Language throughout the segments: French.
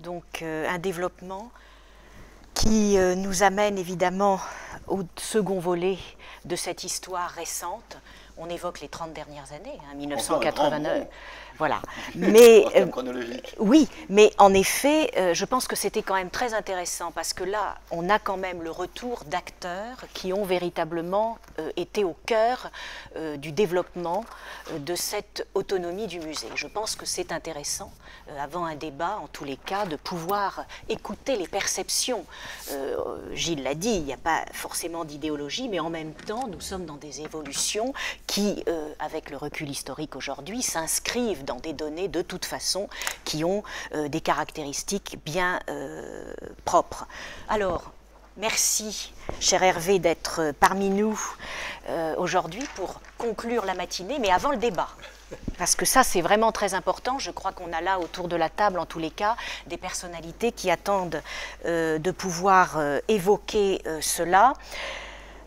donc un développement qui nous amène évidemment au second volet de cette histoire récente. On évoque les 30 dernières années, 1989. Voilà. Mais oui, mais en effet, je pense que c'était quand même très intéressant parce que là, on a quand même le retour d'acteurs qui ont véritablement été au cœur du développement de cette autonomie du musée. Je pense que c'est intéressant, avant un débat, en tous les cas, de pouvoir écouter les perceptions. Gilles l'a dit, il n'y a pas forcément d'idéologie, mais en même temps, nous sommes dans des évolutions qui, avec le recul historique aujourd'hui, s'inscrivent dans des données de toute façon qui ont des caractéristiques bien propres. Alors, merci, cher Hervé, d'être parmi nous aujourd'hui pour conclure la matinée, mais avant le débat. Parce que ça, c'est vraiment très important. Je crois qu'on a là, autour de la table, en tous les cas, des personnalités qui attendent de pouvoir évoquer cela.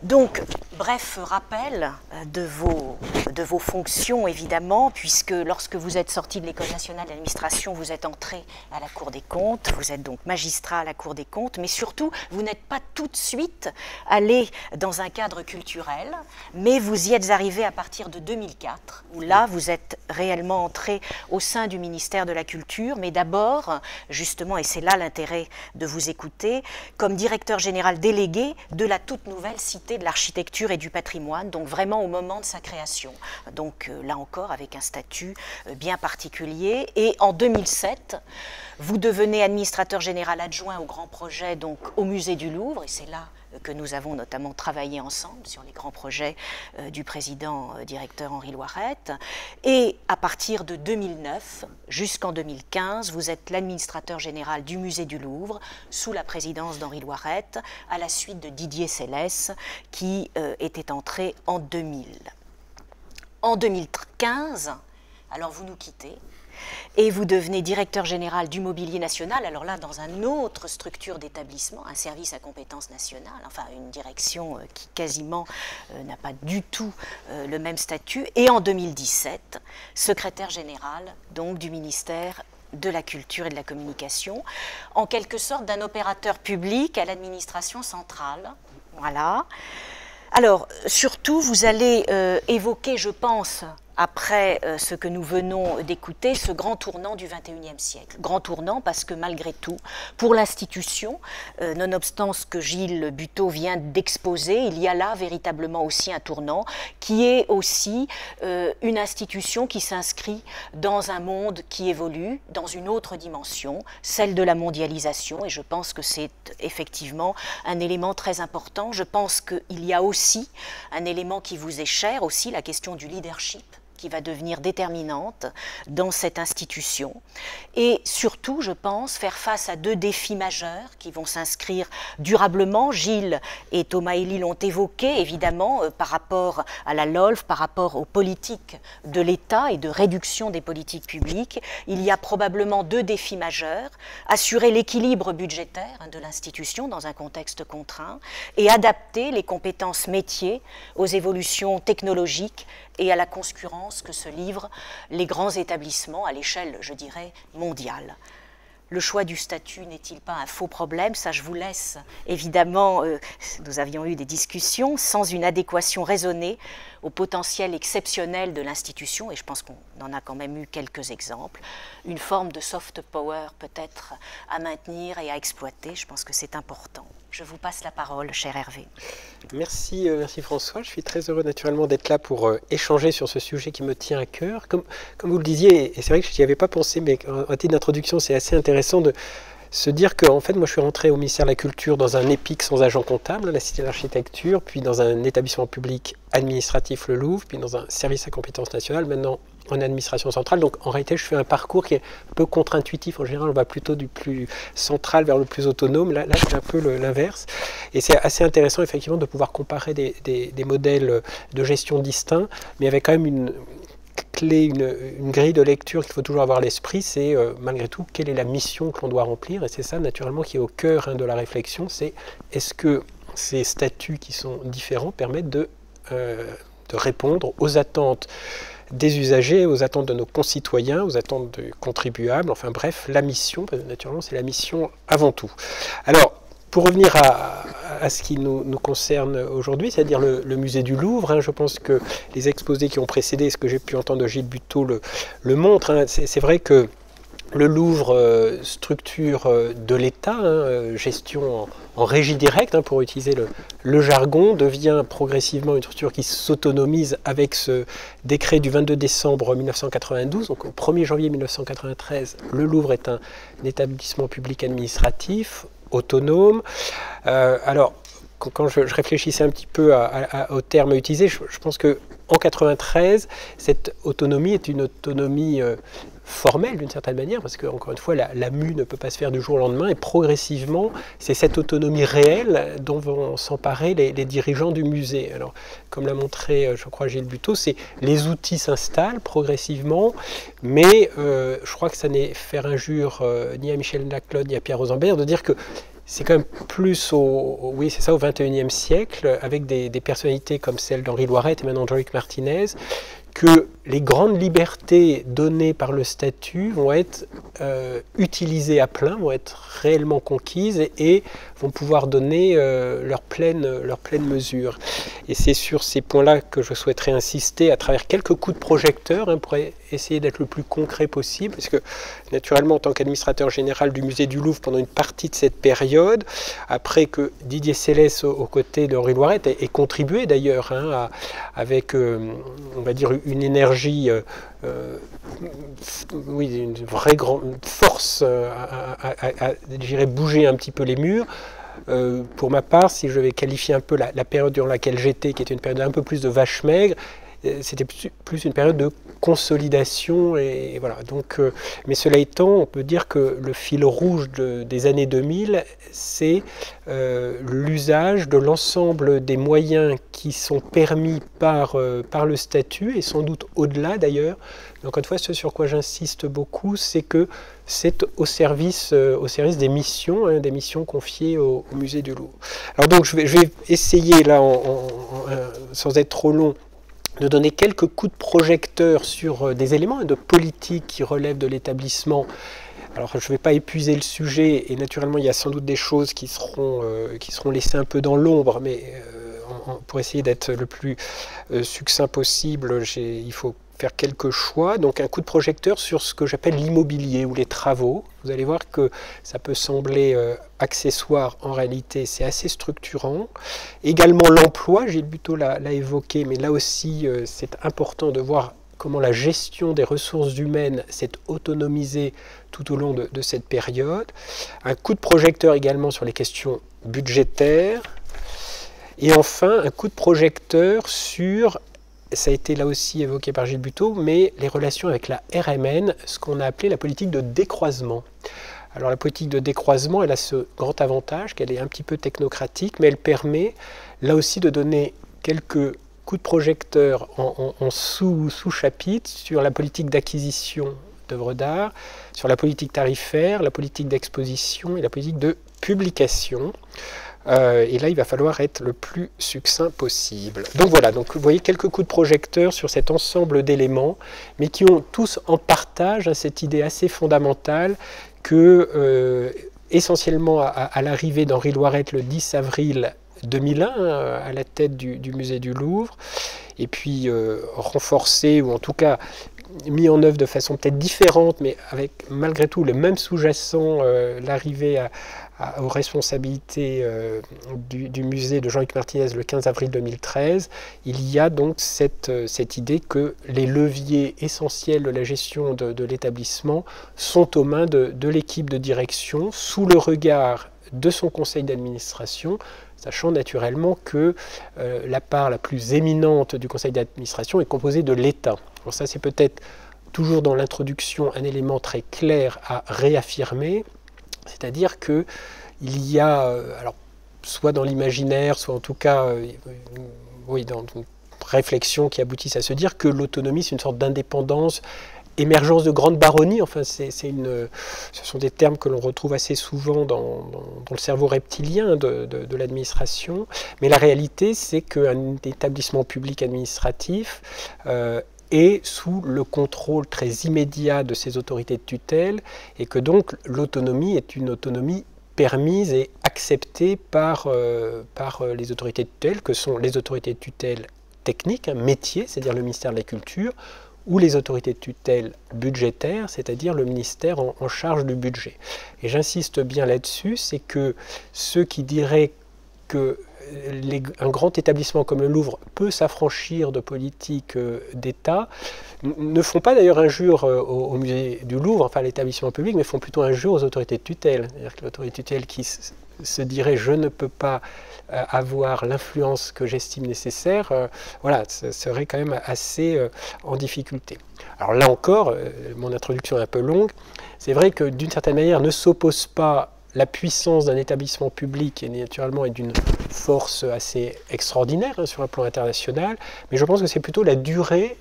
Donc, bref rappel de vos fonctions, évidemment, puisque lorsque vous êtes sorti de l'École nationale d'administration, vous êtes entré à la Cour des comptes, vous êtes donc magistrat à la Cour des comptes, mais surtout, vous n'êtes pas tout de suite allé dans un cadre culturel, mais vous y êtes arrivé à partir de 2004, où là, vous êtes réellement entré au sein du ministère de la Culture, mais d'abord, justement, et c'est là l'intérêt de vous écouter, comme directeur général délégué de la toute nouvelle Cité de l'architecture et du patrimoine, donc vraiment au moment de sa création. Donc là encore avec un statut bien particulier. Et en 2007, vous devenez administrateur général adjoint au grand projet, donc au musée du Louvre, et c'est là que nous avons notamment travaillé ensemble sur les grands projets du président directeur Henri Loirette. Et à partir de 2009 jusqu'en 2015, vous êtes l'administrateur général du musée du Louvre sous la présidence d'Henri Loirette, à la suite de Didier Célès, qui était entré en 2000. En 2015, alors vous nous quittez, et vous devenez directeur général du Mobilier National, alors là dans une autre structure d'établissement, un service à compétence nationale, enfin une direction qui quasiment n'a pas du tout le même statut, et en 2017, secrétaire général donc du ministère de la Culture et de la Communication, en quelque sorte d'un opérateur public à l'administration centrale. Voilà. Alors, surtout, vous allez évoquer, je pense, après ce que nous venons d'écouter, ce grand tournant du XXIe siècle. Grand tournant parce que malgré tout, pour l'institution, nonobstant ce que Gilles Buteau vient d'exposer, il y a là véritablement aussi un tournant qui est aussi une institution qui s'inscrit dans un monde qui évolue, dans une autre dimension, celle de la mondialisation, et je pense que c'est effectivement un élément très important. Je pense qu'il y a aussi un élément qui vous est cher, aussi la question du leadership, qui va devenir déterminante dans cette institution. Et surtout, je pense, faire face à deux défis majeurs qui vont s'inscrire durablement. Gilles et Thomas Elie l'ont évoqué, évidemment, par rapport à la LOLF, par rapport aux politiques de l'État et de réduction des politiques publiques. Il y a probablement deux défis majeurs. Assurer l'équilibre budgétaire de l'institution dans un contexte contraint et adapter les compétences métiers aux évolutions technologiques et à la concurrence que se livrent les grands établissements à l'échelle, je dirais, mondiale. Le choix du statut n'est-il pas un faux problème? Ça, je vous laisse, évidemment, nous avions eu des discussions, sans une adéquation raisonnée au potentiel exceptionnel de l'institution, et je pense qu'on en a quand même eu quelques exemples, une forme de soft power peut-être à maintenir et à exploiter, je pense que c'est important. Je vous passe la parole, cher Hervé. Merci, merci François. Je suis très heureux naturellement d'être là pour échanger sur ce sujet qui me tient à cœur. Comme vous le disiez, et c'est vrai que je n'y avais pas pensé, mais en titre d'introduction, c'est assez intéressant de se dire que en fait, moi je suis rentré au ministère de la Culture dans un EPIC sans agent comptable, la Cité de l'Architecture, puis dans un établissement public administratif, le Louvre, puis dans un service à compétence nationale, maintenant en administration centrale. Donc en réalité, je fais un parcours qui est un peu contre-intuitif. En général, on va plutôt du plus central vers le plus autonome. Là c'est un peu l'inverse. Et c'est assez intéressant, effectivement, de pouvoir comparer des modèles de gestion distincts, mais avec quand même une clé, une grille de lecture qu'il faut toujours avoir à l'esprit, c'est malgré tout, quelle est la mission que l'on doit remplir. Et c'est ça, naturellement, qui est au cœur de la réflexion, c'est est-ce que ces statuts qui sont différents permettent de répondre aux attentes des usagers, aux attentes de nos concitoyens, aux attentes des contribuables, enfin bref, la mission, naturellement c'est la mission avant tout. Alors, pour revenir à ce qui nous concerne aujourd'hui, c'est-à-dire le musée du Louvre, hein, je pense que les exposés qui ont précédé, ce que j'ai pu entendre de Gilles Buteau le montre, hein, c'est vrai que le Louvre, structure de l'État, hein, gestion en régie directe, hein, pour utiliser le jargon, devient progressivement une structure qui s'autonomise avec ce décret du 22 décembre 1992. Donc au 1er janvier 1993, le Louvre est un établissement public administratif, autonome. Alors, quand je réfléchissais un petit peu au terme utilisé, je pense qu'en 1993, cette autonomie est une autonomie formelle d'une certaine manière, parce que encore une fois, la mue ne peut pas se faire du jour au lendemain, et progressivement, c'est cette autonomie réelle dont vont s'emparer les dirigeants du musée. Alors, comme l'a montré, je crois, Gilles Buteau, c'est les outils s'installent progressivement, mais je crois que ça n'est faire injure ni à Michel Laclaude ni à Pierre Rosenberg de dire que c'est quand même plus au XXIe siècle, avec des personnalités comme celle d'Henri Loiret et maintenant Jean-Luc Martinez, que les grandes libertés données par le statut vont être utilisées à plein, vont être réellement conquises et vont pouvoir donner leur pleine mesure. Et c'est sur ces points-là que je souhaiterais insister à travers quelques coups de projecteur, hein, pour essayer d'être le plus concret possible, parce que naturellement, en tant qu'administrateur général du musée du Louvre pendant une partie de cette période, après que Didier Célès, aux côtés d'Henri Loiret, ait contribué d'ailleurs, hein, avec, on va dire, une énergie, oui, une vraie grande force à bouger un petit peu les murs. Pour ma part, si je vais qualifier un peu la période durant laquelle j'étais, qui était une période un peu plus de vache maigre, c'était plus une période de consolidation, et voilà. Donc, mais cela étant, on peut dire que le fil rouge des années 2000, c'est l'usage de l'ensemble des moyens qui sont permis par le statut, et sans doute au-delà d'ailleurs. Encore une fois, ce sur quoi j'insiste beaucoup, c'est que c'est au service des missions, hein, des missions confiées au musée du Louvre. Alors donc, je vais essayer là, sans être trop long, de donner quelques coups de projecteur sur des éléments de politique qui relèvent de l'établissement. Alors je ne vais pas épuiser le sujet, et naturellement il y a sans doute des choses qui seront laissées un peu dans l'ombre, mais pour essayer d'être le plus succinct possible, il faut faire quelques choix. Donc un coup de projecteur sur ce que j'appelle l'immobilier ou les travaux. Vous allez voir que ça peut sembler accessoire, en réalité c'est assez structurant. Également l'emploi, Gilles Buteau l'a évoqué, mais là aussi c'est important de voir comment la gestion des ressources humaines s'est autonomisée tout au long de cette période. Un coup de projecteur également sur les questions budgétaires. Et enfin, un coup de projecteur sur, ça a été là aussi évoqué par Gilles Buteau, mais les relations avec la RMN, ce qu'on a appelé la politique de décroisement. Alors la politique de décroisement, elle a ce grand avantage qu'elle est un petit peu technocratique, mais elle permet là aussi de donner quelques coups de projecteur en sous-chapitre sur la politique d'acquisition d'œuvres d'art, sur la politique tarifaire, la politique d'exposition et la politique de publication. Et là, il va falloir être le plus succinct possible. Donc voilà, donc vous voyez quelques coups de projecteur sur cet ensemble d'éléments, mais qui ont tous en partage, hein, cette idée assez fondamentale que, essentiellement à l'arrivée d'Henri Loiret le 10 avril 2001, à la tête du musée du Louvre, et puis renforcé, ou en tout cas mis en œuvre de façon peut-être différente, mais avec malgré tout le même sous-jacent, l'arrivée aux responsabilités du musée de Jean-Luc Martinez le 15 avril 2013, il y a donc cette idée que les leviers essentiels de la gestion de l'établissement sont aux mains de l'équipe de direction, sous le regard de son conseil d'administration, sachant naturellement que la part la plus éminente du conseil d'administration est composée de l'État. Alors ça, c'est peut-être toujours dans l'introduction un élément très clair à réaffirmer, c'est-à-dire qu'il y a, alors, soit dans l'imaginaire, soit en tout cas oui, dans une réflexion qui aboutissent à se dire que l'autonomie, c'est une sorte d'indépendance, émergence de grande baronnie, enfin ce sont des termes que l'on retrouve assez souvent dans le cerveau reptilien de l'administration, mais la réalité c'est qu'un établissement public administratif est sous le contrôle très immédiat de ces autorités de tutelle et que donc l'autonomie est une autonomie permise et acceptée par les autorités de tutelle, que sont les autorités de tutelle techniques, un métier, c'est-à-dire le ministère de la Culture, ou les autorités de tutelle budgétaires, c'est-à-dire le ministère en charge du budget. Et j'insiste bien là-dessus, c'est que ceux qui diraient que un grand établissement comme le Louvre peut s'affranchir de politiques d'État ne font pas d'ailleurs injure au musée du Louvre, enfin à l'établissement public, mais font plutôt injure aux autorités de tutelle. C'est-à-dire que l'autorité de tutelle qui se dirait « je ne peux pas avoir l'influence que j'estime nécessaire », voilà, ce serait quand même assez en difficulté. Alors là encore, mon introduction est un peu longue, c'est vrai que d'une certaine manière ne s'oppose pas la puissance d'un établissement public et naturellement est d'une force assez extraordinaire sur un plan international, mais je pense que c'est plutôt la durée,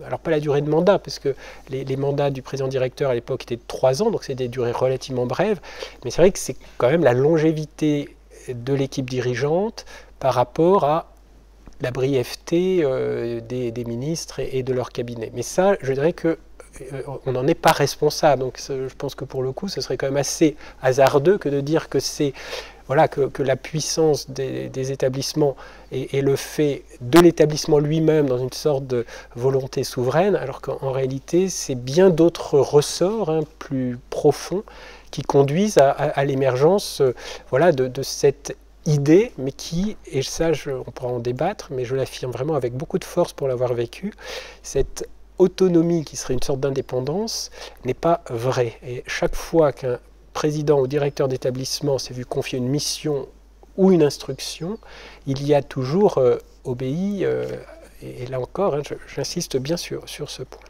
alors pas la durée de mandat, parce que les mandats du président-directeur à l'époque étaient de 3 ans, donc c'est des durées relativement brèves, mais c'est vrai que c'est quand même la longévité de l'équipe dirigeante par rapport à la brièveté des ministres et de leur cabinet. Mais ça, je dirais que on n'en est pas responsable, donc je pense que pour le coup ce serait quand même assez hasardeux que de dire que c'est voilà, que la puissance des établissements est le fait de l'établissement lui-même dans une sorte de volonté souveraine, alors qu'en réalité c'est bien d'autres ressorts plus profonds qui conduisent à l'émergence voilà, de cette idée, mais qui, et ça on pourra en débattre, mais je l'affirme vraiment avec beaucoup de force pour l'avoir vécu, cette autonomie qui serait une sorte d'indépendance n'est pas vraie. Et chaque fois qu'un président ou directeur d'établissement s'est vu confier une mission ou une instruction, il y a toujours obéi, et là encore, j'insiste bien sur ce point.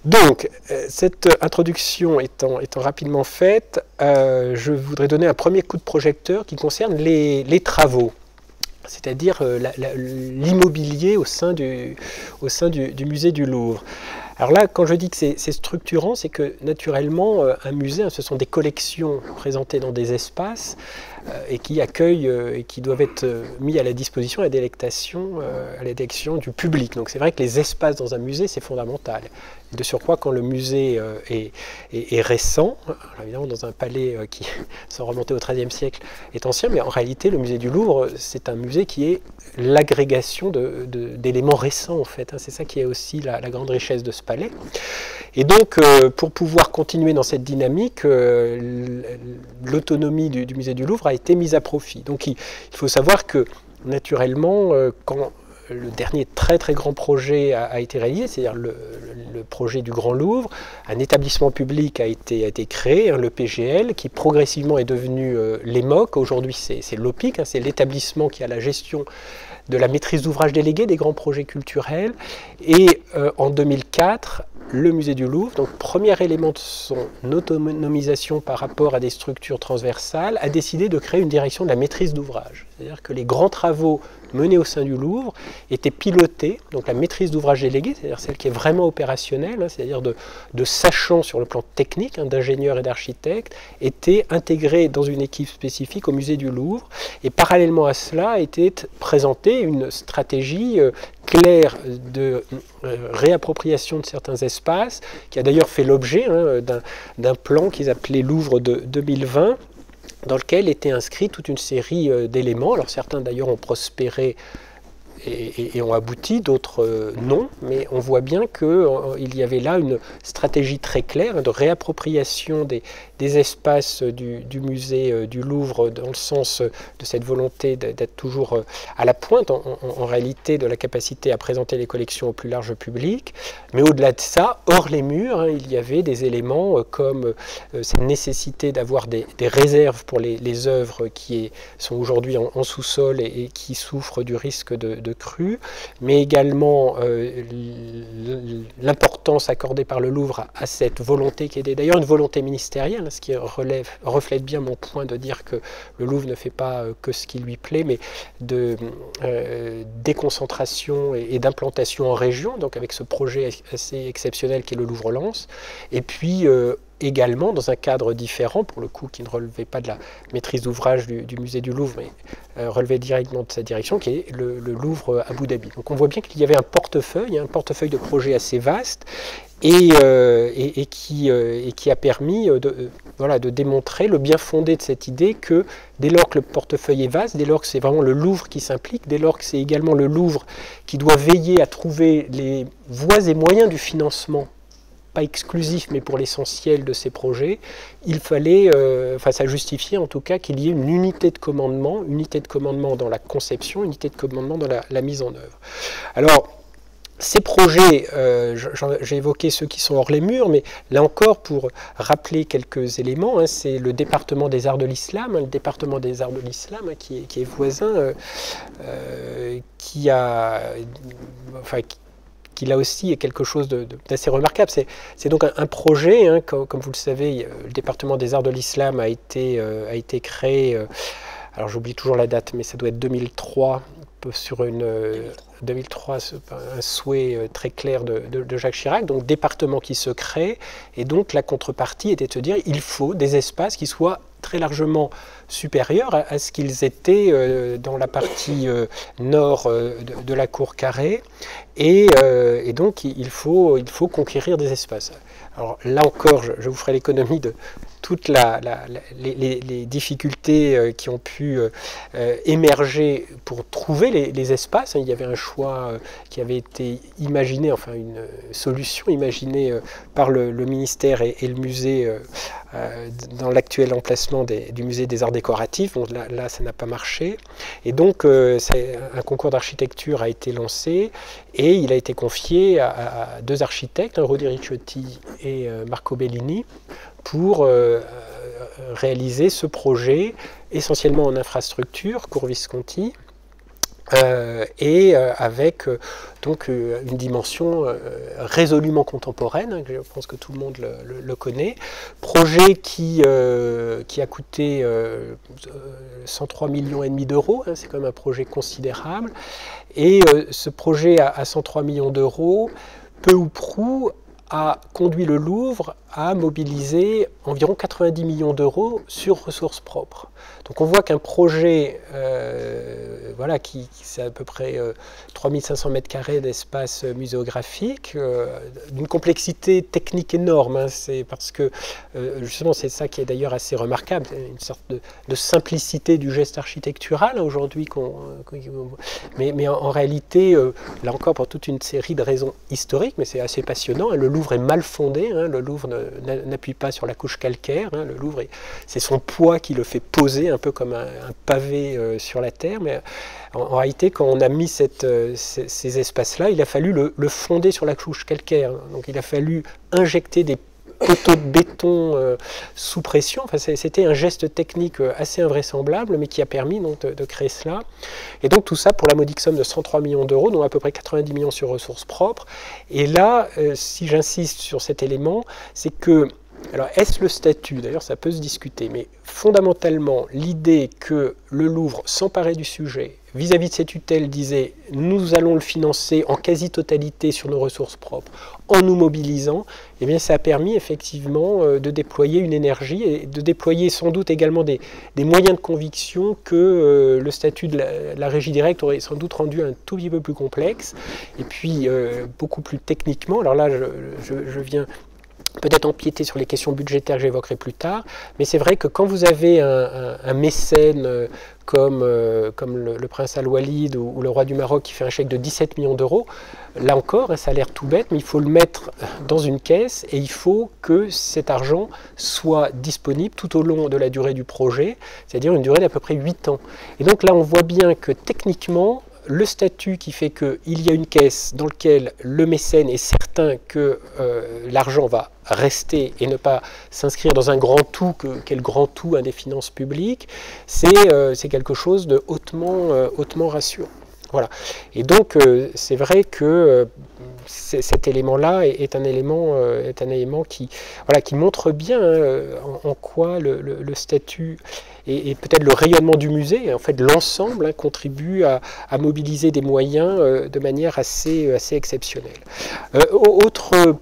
Donc, cette introduction étant rapidement faite, je voudrais donner un premier coup de projecteur qui concerne les travaux, c'est-à-dire l'immobilier au sein du musée du Louvre. Alors là, quand je dis que c'est structurant, c'est que naturellement, un musée, ce sont des collections présentées dans des espaces et qui accueillent et qui doivent être mis à la disposition, à la délectation du public. Donc c'est vrai que les espaces dans un musée, c'est fondamental. De surcroît, quand le musée est récent, alors évidemment dans un palais qui, sans remonter au XIIIe siècle, est ancien, mais en réalité, le musée du Louvre, c'est un musée qui est l'agrégation d'éléments récents, en fait. C'est ça qui est aussi la grande richesse de ce palais. Et donc, pour pouvoir continuer dans cette dynamique, l'autonomie du musée du Louvre a été mise à profit. Donc, il faut savoir que, naturellement, quand le dernier très très grand projet a été réalisé, c'est-à-dire le projet du Grand Louvre, un établissement public a été créé, le PGL, qui progressivement est devenu l'EMOC. Aujourd'hui, c'est l'OPIC, c'est l'établissement qui a la gestion de la maîtrise d'ouvrage déléguée des grands projets culturels. Et en 2004, le musée du Louvre, donc premier élément de son autonomisation par rapport à des structures transversales, a décidé de créer une direction de la maîtrise d'ouvrage. C'est-à-dire que les grands travaux menés au sein du Louvre étaient pilotés, donc la maîtrise d'ouvrage déléguée, c'est-à-dire celle qui est vraiment opérationnelle, c'est-à-dire de sachants sur le plan technique, d'ingénieurs et d'architectes, était intégrée dans une équipe spécifique au musée du Louvre. Et parallèlement à cela, était présentée une stratégie claire de réappropriation de certains espaces, qui a d'ailleurs fait l'objet d'un plan qu'ils appelaient Louvre de 2020, dans lequel était inscrit toute une série d'éléments. Alors certains d'ailleurs ont prospéré et ont abouti, d'autres non, mais on voit bien qu'il y avait là une stratégie très claire de réappropriation des espaces du musée du Louvre, dans le sens de cette volonté d'être toujours à la pointe en réalité de la capacité à présenter les collections au plus large public. Mais au-delà de ça, hors les murs, il y avait des éléments comme cette nécessité d'avoir des réserves pour les œuvres qui sont aujourd'hui en sous-sol et qui souffrent du risque de crue, mais également l'importance accordée par le Louvre à cette volonté qui est d'ailleurs une volonté ministérielle, ce qui reflète bien mon point de dire que le Louvre ne fait pas que ce qui lui plaît, mais de déconcentration et d'implantation en région, donc avec ce projet assez exceptionnel qui est le Louvre-Lens. Et puis également dans un cadre différent, pour le coup qui ne relevait pas de la maîtrise d'ouvrage du musée du Louvre, mais relevait directement de sa direction, qui est le Louvre Abu Dhabi. Donc on voit bien qu'il y avait un portefeuille de projets assez vaste, et qui a permis de démontrer le bien fondé de cette idée que dès lors que le portefeuille est vaste, dès lors que c'est vraiment le Louvre qui s'implique, dès lors que c'est également le Louvre qui doit veiller à trouver les voies et moyens du financement, pas exclusif mais pour l'essentiel de ces projets, il fallait, ça justifiait en tout cas qu'il y ait une unité de commandement dans la conception, unité de commandement dans la mise en œuvre. Alors, ces projets, j'ai évoqué ceux qui sont hors les murs, mais là encore, pour rappeler quelques éléments, c'est le département des arts de l'islam, qui est voisin, qui là aussi est quelque chose d'assez remarquable. C'est donc un projet, comme vous le savez, le département des arts de l'islam a été créé, alors j'oublie toujours la date, mais ça doit être 2003, sur 2003, un souhait très clair de Jacques Chirac, donc département qui se crée, et donc la contrepartie était de se dire il faut des espaces qui soient très largement supérieurs à ce qu'ils étaient dans la partie nord de la cour carrée, et donc il faut conquérir des espaces. Alors là encore, je vous ferai l'économie de toutes les difficultés qui ont pu émerger pour trouver les espaces. Il y avait un choix qui avait été imaginé, enfin une solution imaginée par le ministère et le musée dans l'actuel emplacement du musée des arts décoratifs. Bon, là, ça n'a pas marché. Et donc, un concours d'architecture a été lancé et il a été confié à deux architectes, Rudy Ricciotti et Marco Bellini, pour réaliser ce projet, essentiellement en infrastructure, Cour Visconti, et avec donc une dimension résolument contemporaine, je pense que tout le monde le connaît. Projet qui a coûté 103,5 millions d'euros, c'est quand même un projet considérable, et ce projet à 103 millions d'euros, peu ou prou, a conduit le Louvre à mobiliser environ 90 millions d'euros sur ressources propres. Donc on voit qu'un projet qui c'est à peu près 3500 mètres carrés d'espace muséographique, d'une complexité technique énorme, c'est parce que justement c'est ça qui est d'ailleurs assez remarquable, une sorte de simplicité du geste architectural aujourd'hui, mais en réalité, là encore pour toute une série de raisons historiques, mais c'est assez passionnant, le Louvre est mal fondé, le Louvre n'appuie pas sur la couche calcaire, le Louvre, c'est son poids qui le fait poser un peu comme un pavé sur la terre, mais en réalité quand on a mis ces espaces-là, il a fallu le fonder sur la couche calcaire, donc il a fallu injecter des poteaux de béton sous pression. Enfin, c'était un geste technique assez invraisemblable, mais qui a permis donc, de créer cela. Et donc tout ça pour la modique somme de 103 millions d'euros, dont à peu près 90 millions sur ressources propres. Et là, si j'insiste sur cet élément, c'est que, alors est-ce le statut? D'ailleurs ça peut se discuter, mais fondamentalement l'idée que le Louvre s'emparait du sujet vis-à-vis de ses tutelles disait nous allons le financer en quasi-totalité sur nos ressources propres en nous mobilisant, eh bien ça a permis effectivement de déployer une énergie et de déployer sans doute également des moyens de conviction que le statut de la régie directe aurait sans doute rendu un tout petit peu plus complexe, et puis beaucoup plus techniquement. Alors là je viens peut-être empiéter sur les questions budgétaires que j'évoquerai plus tard, mais c'est vrai que quand vous avez un mécène comme le prince Al-Walid ou le roi du Maroc qui fait un chèque de 17 millions d'euros, là encore, ça a l'air tout bête, mais il faut le mettre dans une caisse et il faut que cet argent soit disponible tout au long de la durée du projet, c'est-à-dire une durée d'à peu près 8 ans. Et donc là, on voit bien que techniquement, le statut qui fait qu'il y a une caisse dans laquelle le mécène est certain que l'argent va rester et ne pas s'inscrire dans un grand tout, qu'est le grand tout des finances publiques, c'est quelque chose de hautement rassurant. Voilà. Et donc c'est vrai que cet élément-là est un élément qui montre bien en quoi le statut et peut-être le rayonnement du musée, en fait l'ensemble contribue à mobiliser des moyens de manière assez exceptionnelle. Autre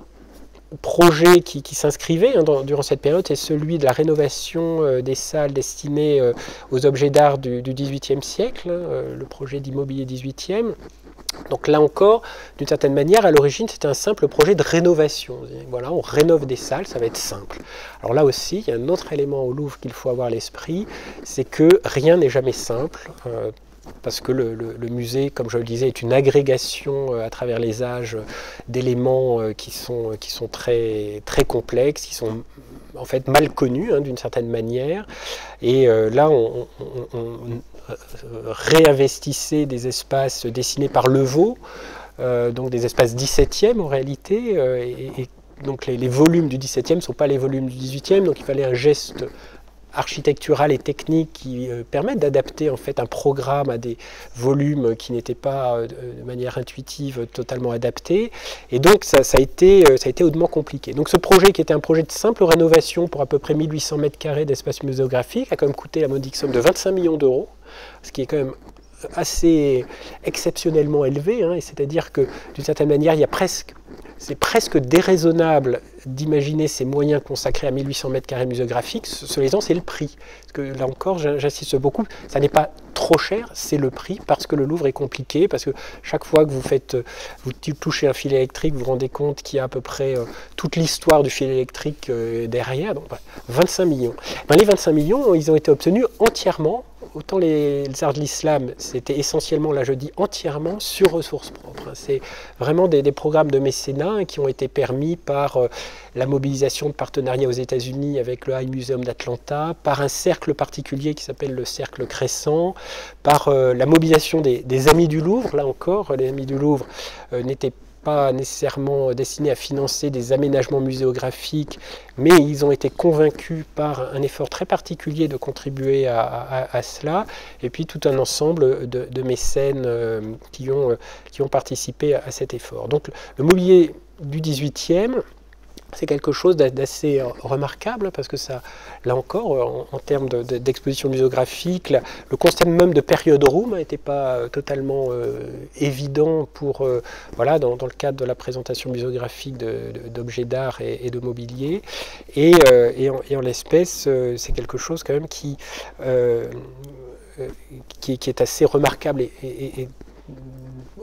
projet qui s'inscrivait durant cette période, c'est celui de la rénovation des salles destinées aux objets d'art du XVIIIe siècle, le projet d'immobilier XVIIIe. Donc là encore, d'une certaine manière, à l'origine, c'était un simple projet de rénovation. Voilà, on rénove des salles, ça va être simple. Alors là aussi, il y a un autre élément au Louvre qu'il faut avoir à l'esprit, c'est que rien n'est jamais simple. Parce que le musée, comme je le disais, est une agrégation à travers les âges d'éléments qui sont très, très complexes, qui sont en fait mal connus d'une certaine manière. Et là, on réinvestissait des espaces dessinés par Levaux, donc des espaces 17e en réalité, et donc les volumes du 17e ne sont pas les volumes du 18e, donc il fallait un geste architectural et technique qui permettent d'adapter en fait un programme à des volumes qui n'étaient pas de manière intuitive totalement adaptés, et donc ça a été hautement compliqué. Donc ce projet, qui était un projet de simple rénovation pour à peu près 1800 mètres carrés d'espace muséographique, a quand même coûté la modique somme de 25 millions d'euros, ce qui est quand même assez exceptionnellement élevé, et c'est-à-dire que d'une certaine manière, c'est presque déraisonnable d'imaginer ces moyens consacrés à 1800 mètres carrés muséographiques. Cela étant, c'est le prix. Parce que là encore, j'insiste beaucoup, ça n'est pas trop cher, c'est le prix, parce que le Louvre est compliqué, parce que chaque fois que vous touchez un fil électrique, vous vous rendez compte qu'il y a à peu près toute l'histoire du fil électrique derrière. Donc 25 millions. Les 25 millions, ils ont été obtenus entièrement. Autant les arts de l'islam, c'était essentiellement, là je dis entièrement, sur ressources propres. C'est vraiment des programmes de mécénat qui ont été permis par la mobilisation de partenariats aux États-Unis avec le High Museum d'Atlanta, par un cercle particulier qui s'appelle le cercle Crescent, par la mobilisation des Amis du Louvre. Là encore, les Amis du Louvre n'étaient pas nécessairement destinés à financer des aménagements muséographiques, mais ils ont été convaincus par un effort très particulier de contribuer à cela, et puis tout un ensemble de mécènes qui ont participé à cet effort. Donc le mobilier du 18e, c'est quelque chose d'assez remarquable, parce que ça, là encore, en termes d'exposition muséographique, le constat même de période room n'était pas totalement évident pour, voilà, dans le cadre de la présentation muséographique d'objets d'art et de mobilier. Et en l'espèce, c'est quelque chose quand même qui est assez remarquable et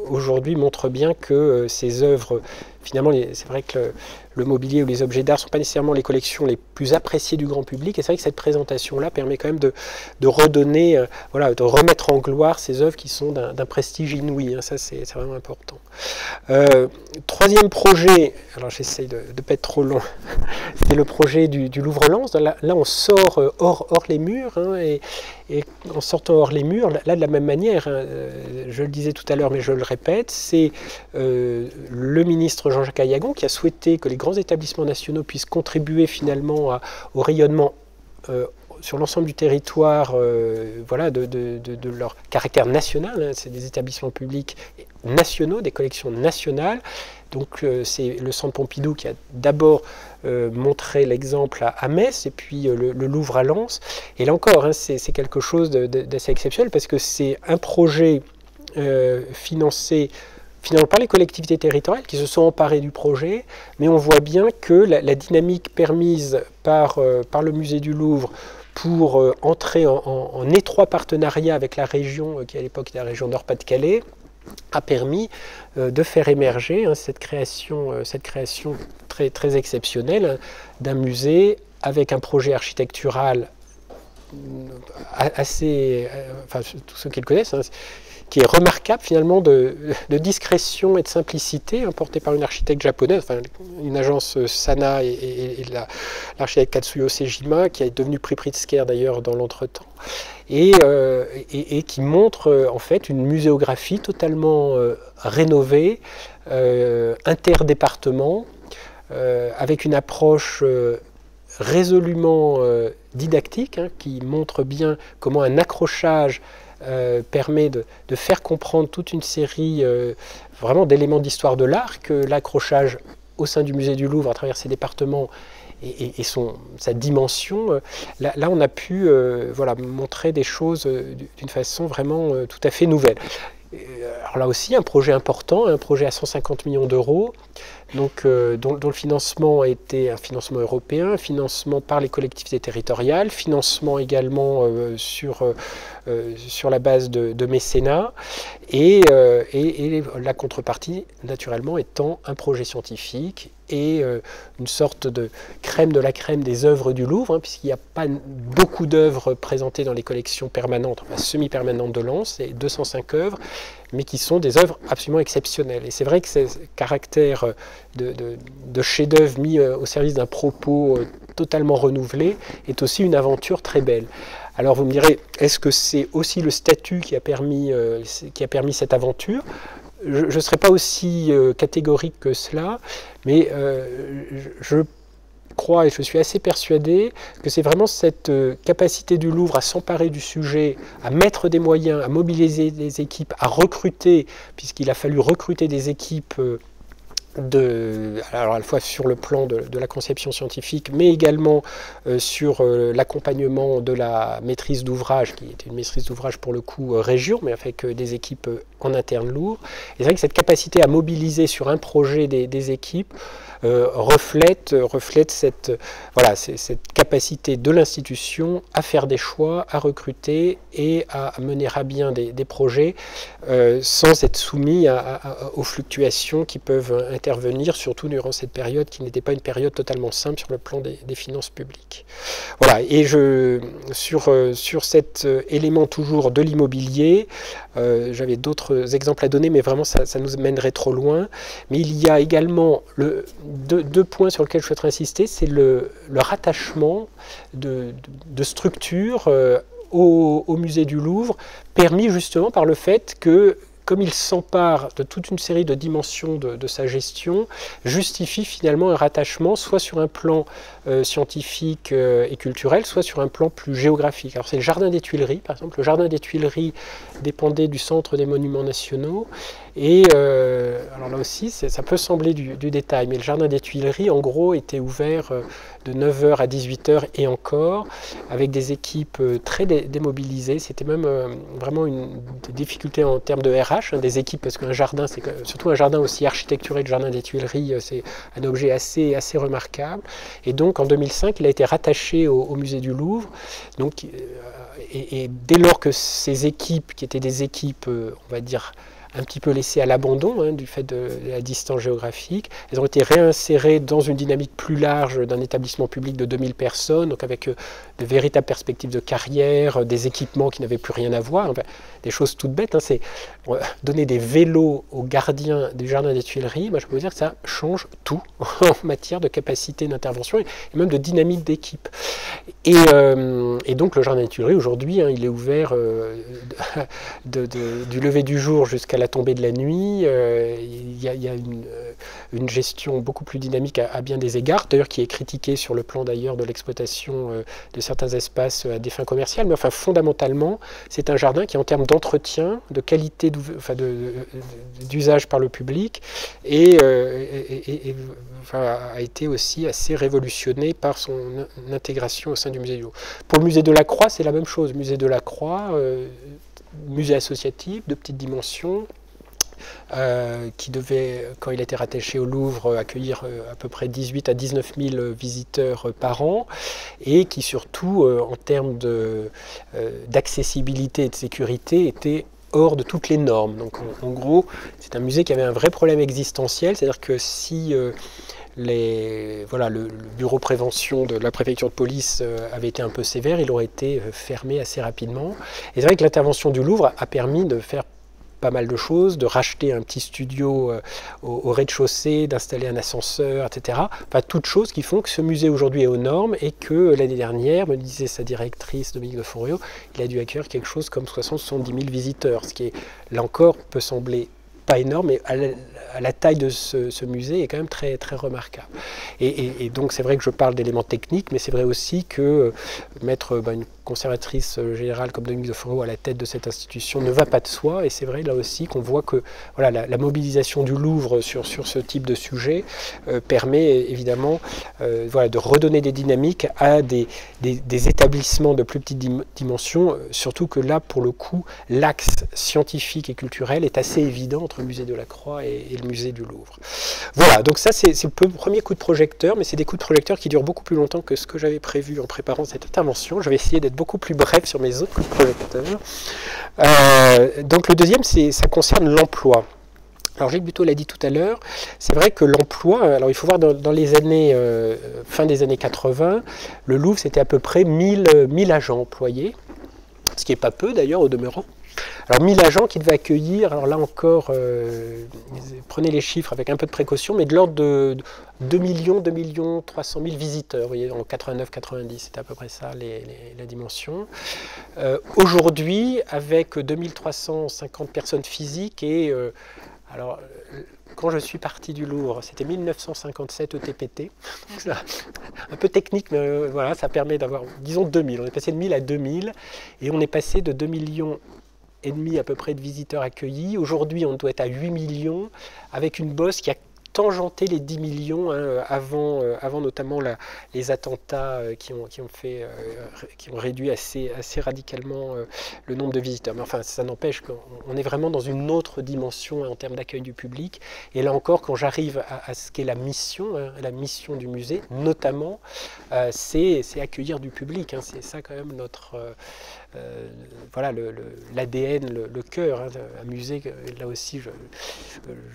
aujourd'hui montre bien que ces œuvres, finalement, c'est vrai que le mobilier ou les objets d'art ne sont pas nécessairement les collections les plus appréciées du grand public, et c'est vrai que cette présentation-là permet quand même de redonner, voilà, de remettre en gloire ces œuvres qui sont d'un prestige inouï, ça c'est vraiment important. Troisième projet, alors j'essaye de ne pas être trop long, c'est le projet du Louvre-Lens. Là on sort hors les murs, et en sortant hors les murs, là de la même manière, je le disais tout à l'heure mais je le répète, c'est le ministre Jean-Jacques Aillagon qui a souhaité que les grands établissements nationaux puissent contribuer finalement au rayonnement sur l'ensemble du territoire, voilà, de leur caractère national. C'est des établissements publics nationaux, des collections nationales. Donc c'est le Centre Pompidou qui a d'abord montré l'exemple à Metz, et puis le Louvre à Lens. Et là encore, c'est quelque chose d'assez exceptionnel, parce que c'est un projet financé finalement par les collectivités territoriales qui se sont emparées du projet, mais on voit bien que la dynamique permise par le musée du Louvre pour entrer en étroit partenariat avec la région, qui à l'époque était la région Nord-Pas-de-Calais, a permis de faire émerger cette création très, très exceptionnelle d'un musée avec un projet architectural assez, enfin tous ceux qui le connaissent, qui est remarquable finalement de discrétion et de simplicité, porté par une architecte japonaise, enfin, une agence Sana et l'architecte Katsuyo Sejima, qui est devenu prix Pritzker d'ailleurs dans l'entretemps, et qui montre en fait une muséographie totalement rénovée, interdépartement, avec une approche résolument didactique, qui montre bien comment un accrochage permet de faire comprendre toute une série vraiment d'éléments d'histoire de l'art, que l'accrochage au sein du musée du Louvre à travers ses départements et sa dimension, là on a pu voilà, montrer des choses d'une façon vraiment tout à fait nouvelle. Alors alors là aussi, un projet important, un projet à 150 millions d'euros, donc, dont le financement a été un financement européen, un financement par les collectivités territoriales, financement également sur la base de mécénat, et la contrepartie, naturellement, étant un projet scientifique et une sorte de crème de la crème des œuvres du Louvre, puisqu'il n'y a pas beaucoup d'œuvres présentées dans les collections permanentes, enfin semi-permanentes de Lens, c'est 205 œuvres, mais qui sont des œuvres absolument exceptionnelles. Et c'est vrai que ce caractère de chef-d'œuvre mis au service d'un propos totalement renouvelé est aussi une aventure très belle. Alors vous me direz, est-ce que c'est aussi le statut qui a permis cette aventure ? Je ne serais pas aussi catégorique que cela, mais je crois et je suis assez persuadé que c'est vraiment cette capacité du Louvre à s'emparer du sujet, à mettre des moyens, à mobiliser des équipes, à recruter, puisqu'il a fallu recruter des équipes alors à la fois sur le plan de la conception scientifique, mais également sur l'accompagnement de la maîtrise d'ouvrage, qui était une maîtrise d'ouvrage pour le coup région, mais avec des équipes en interne Louvre. Et c'est vrai que cette capacité à mobiliser sur un projet des équipes reflète cette capacité de l'institution à faire des choix, à recruter et à mener à bien des projets sans être soumis aux fluctuations qui peuvent intervenir, surtout durant cette période qui n'était pas une période totalement simple sur le plan des finances publiques. Voilà, et sur cet élément toujours de l'immobilier, j'avais d'autres exemples à donner, mais vraiment ça nous mènerait trop loin. Mais il y a également deux points sur lesquels je souhaiterais insister, c'est le rattachement de structures au musée du Louvre, permis justement par le fait que, comme il s'empare de toute une série de dimensions de sa gestion, justifie finalement un rattachement soit sur un plan scientifique et culturel, soit sur un plan plus géographique. Alors c'est le Jardin des Tuileries, par exemple. Le Jardin des Tuileries dépendait du Centre des Monuments Nationaux. Et alors là aussi, ça peut sembler du détail, mais le Jardin des Tuileries, en gros, était ouvert de 9h à 18h et encore, avec des équipes très démobilisées. C'était même vraiment une difficulté en termes de RH, des équipes, parce qu'un jardin, c'est surtout un jardin aussi architecturé, le Jardin des Tuileries, c'est un objet assez remarquable. Et donc, en 2005, il a été rattaché au musée du Louvre. Donc, et dès lors que ces équipes, qui étaient des équipes, on va dire, un petit peu laissées à l'abandon du fait de la distance géographique. Elles ont été réinsérées dans une dynamique plus large d'un établissement public de 2000 personnes, donc avec de véritables perspectives de carrière, des équipements qui n'avaient plus rien à voir, enfin, des choses toutes bêtes. C'est donner des vélos aux gardiens du Jardin des Tuileries. Moi, je peux vous dire que ça change tout en matière de capacité d'intervention et même de dynamique d'équipe. Et donc le Jardin des Tuileries, aujourd'hui, il est ouvert du lever du jour jusqu'à la tombée de la nuit. Il y a une gestion beaucoup plus dynamique à bien des égards, d'ailleurs qui est critiquée sur le plan d'ailleurs de l'exploitation de certains espaces à des fins commerciales. Mais enfin, fondamentalement, c'est un jardin qui, en termes d'entretien, de qualité d'usage par le public, a été aussi assez révolutionné par son intégration au sein du musée du Louvre. Pour le musée de la Croix, c'est la même chose. Le musée de la Croix, musée associatif de petite dimension, qui devait, quand il a été rattaché au Louvre, accueillir à peu près 18 à 19 000 visiteurs par an, et qui surtout, en termes d'accessibilité et de sécurité, était hors de toutes les normes. Donc en gros, c'est un musée qui avait un vrai problème existentiel, c'est-à-dire que si le bureau prévention de la préfecture de police avait été un peu sévère, il aurait été fermé assez rapidement. Et c'est vrai que l'intervention du Louvre a permis de faire pas mal de choses, de racheter un petit studio au rez-de-chaussée, d'installer un ascenseur, etc. Enfin, toutes choses qui font que ce musée aujourd'hui est aux normes et que l'année dernière, me disait sa directrice Dominique de Fourriot, il a dû accueillir quelque chose comme 70 000 visiteurs, ce qui, là encore, peut sembler pas énorme, mais à la taille de ce musée est quand même très, très remarquable. Et donc c'est vrai que je parle d'éléments techniques, mais c'est vrai aussi que mettre une conservatrice générale comme Dominique de Fourreau à la tête de cette institution ne va pas de soi. Et c'est vrai là aussi qu'on voit que voilà, la mobilisation du Louvre sur ce type de sujet permet évidemment voilà, de redonner des dynamiques à des établissements de plus petite dimension, surtout que là, pour le coup, l'axe scientifique et culturel est assez évident entre le musée de la Croix et le musée du Louvre. Voilà, donc ça c'est le premier coup de projecteur, mais c'est des coups de projecteur qui durent beaucoup plus longtemps que ce que j'avais prévu en préparant cette intervention. Je vais essayer d'être beaucoup plus bref sur mes autres coups de projecteur. Donc le deuxième, ça concerne l'emploi. Alors Gilles Buteau l'a dit tout à l'heure, c'est vrai que l'emploi, alors il faut voir dans les années, fin des années 80, le Louvre c'était à peu près 1000 agents employés, ce qui n'est pas peu d'ailleurs au demeurant. Alors 1000 agents qui devaient accueillir, alors là encore, prenez les chiffres avec un peu de précaution, mais de l'ordre de 2 300 000 visiteurs, vous voyez, en 89-90, c'était à peu près ça la dimension. Aujourd'hui, avec 2350 personnes physiques et... alors, quand je suis parti du Louvre, c'était 1957 ETPT. Un peu technique, mais voilà, ça permet d'avoir, disons, 2000. On est passé de 1000 à 2000 et on est passé de 2,5 millions à peu près de visiteurs accueillis. Aujourd'hui, on doit être à 8 millions avec une bosse qui a tangenté les 10 millions avant notamment les attentats qui ont réduit assez radicalement le nombre de visiteurs. Mais enfin, ça n'empêche qu'on est vraiment dans une autre dimension en termes d'accueil du public. Et là encore, quand j'arrive à ce qu'est la mission du musée, notamment, c'est accueillir du public. C'est ça quand même notre... voilà l'ADN, le cœur. Un musée, là aussi,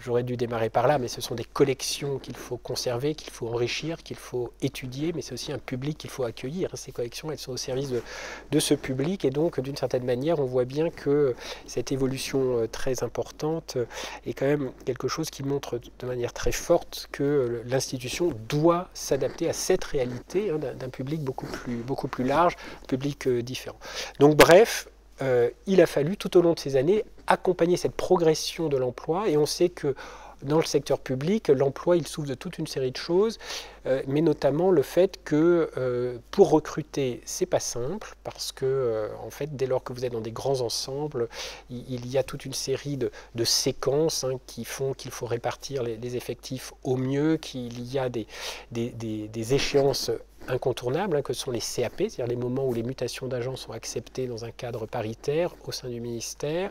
j'aurais dû démarrer par là, mais ce sont des collections qu'il faut conserver, qu'il faut enrichir, qu'il faut étudier, mais c'est aussi un public qu'il faut accueillir. Ces collections, elles sont au service de ce public, et donc, d'une certaine manière, on voit bien que cette évolution très importante est quand même quelque chose qui montre de manière très forte que l'institution doit s'adapter à cette réalité d'un public beaucoup plus large, un public différent. Donc bref, il a fallu tout au long de ces années accompagner cette progression de l'emploi, et on sait que dans le secteur public, l'emploi il souffre de toute une série de choses, mais notamment le fait que pour recruter, c'est pas simple, parce que en fait, dès lors que vous êtes dans des grands ensembles, il y a toute une série de séquences qui font qu'il faut répartir les effectifs au mieux, qu'il y a des échéances incontournables, que sont les CAP, c'est-à-dire les moments où les mutations d'agents sont acceptées dans un cadre paritaire au sein du ministère.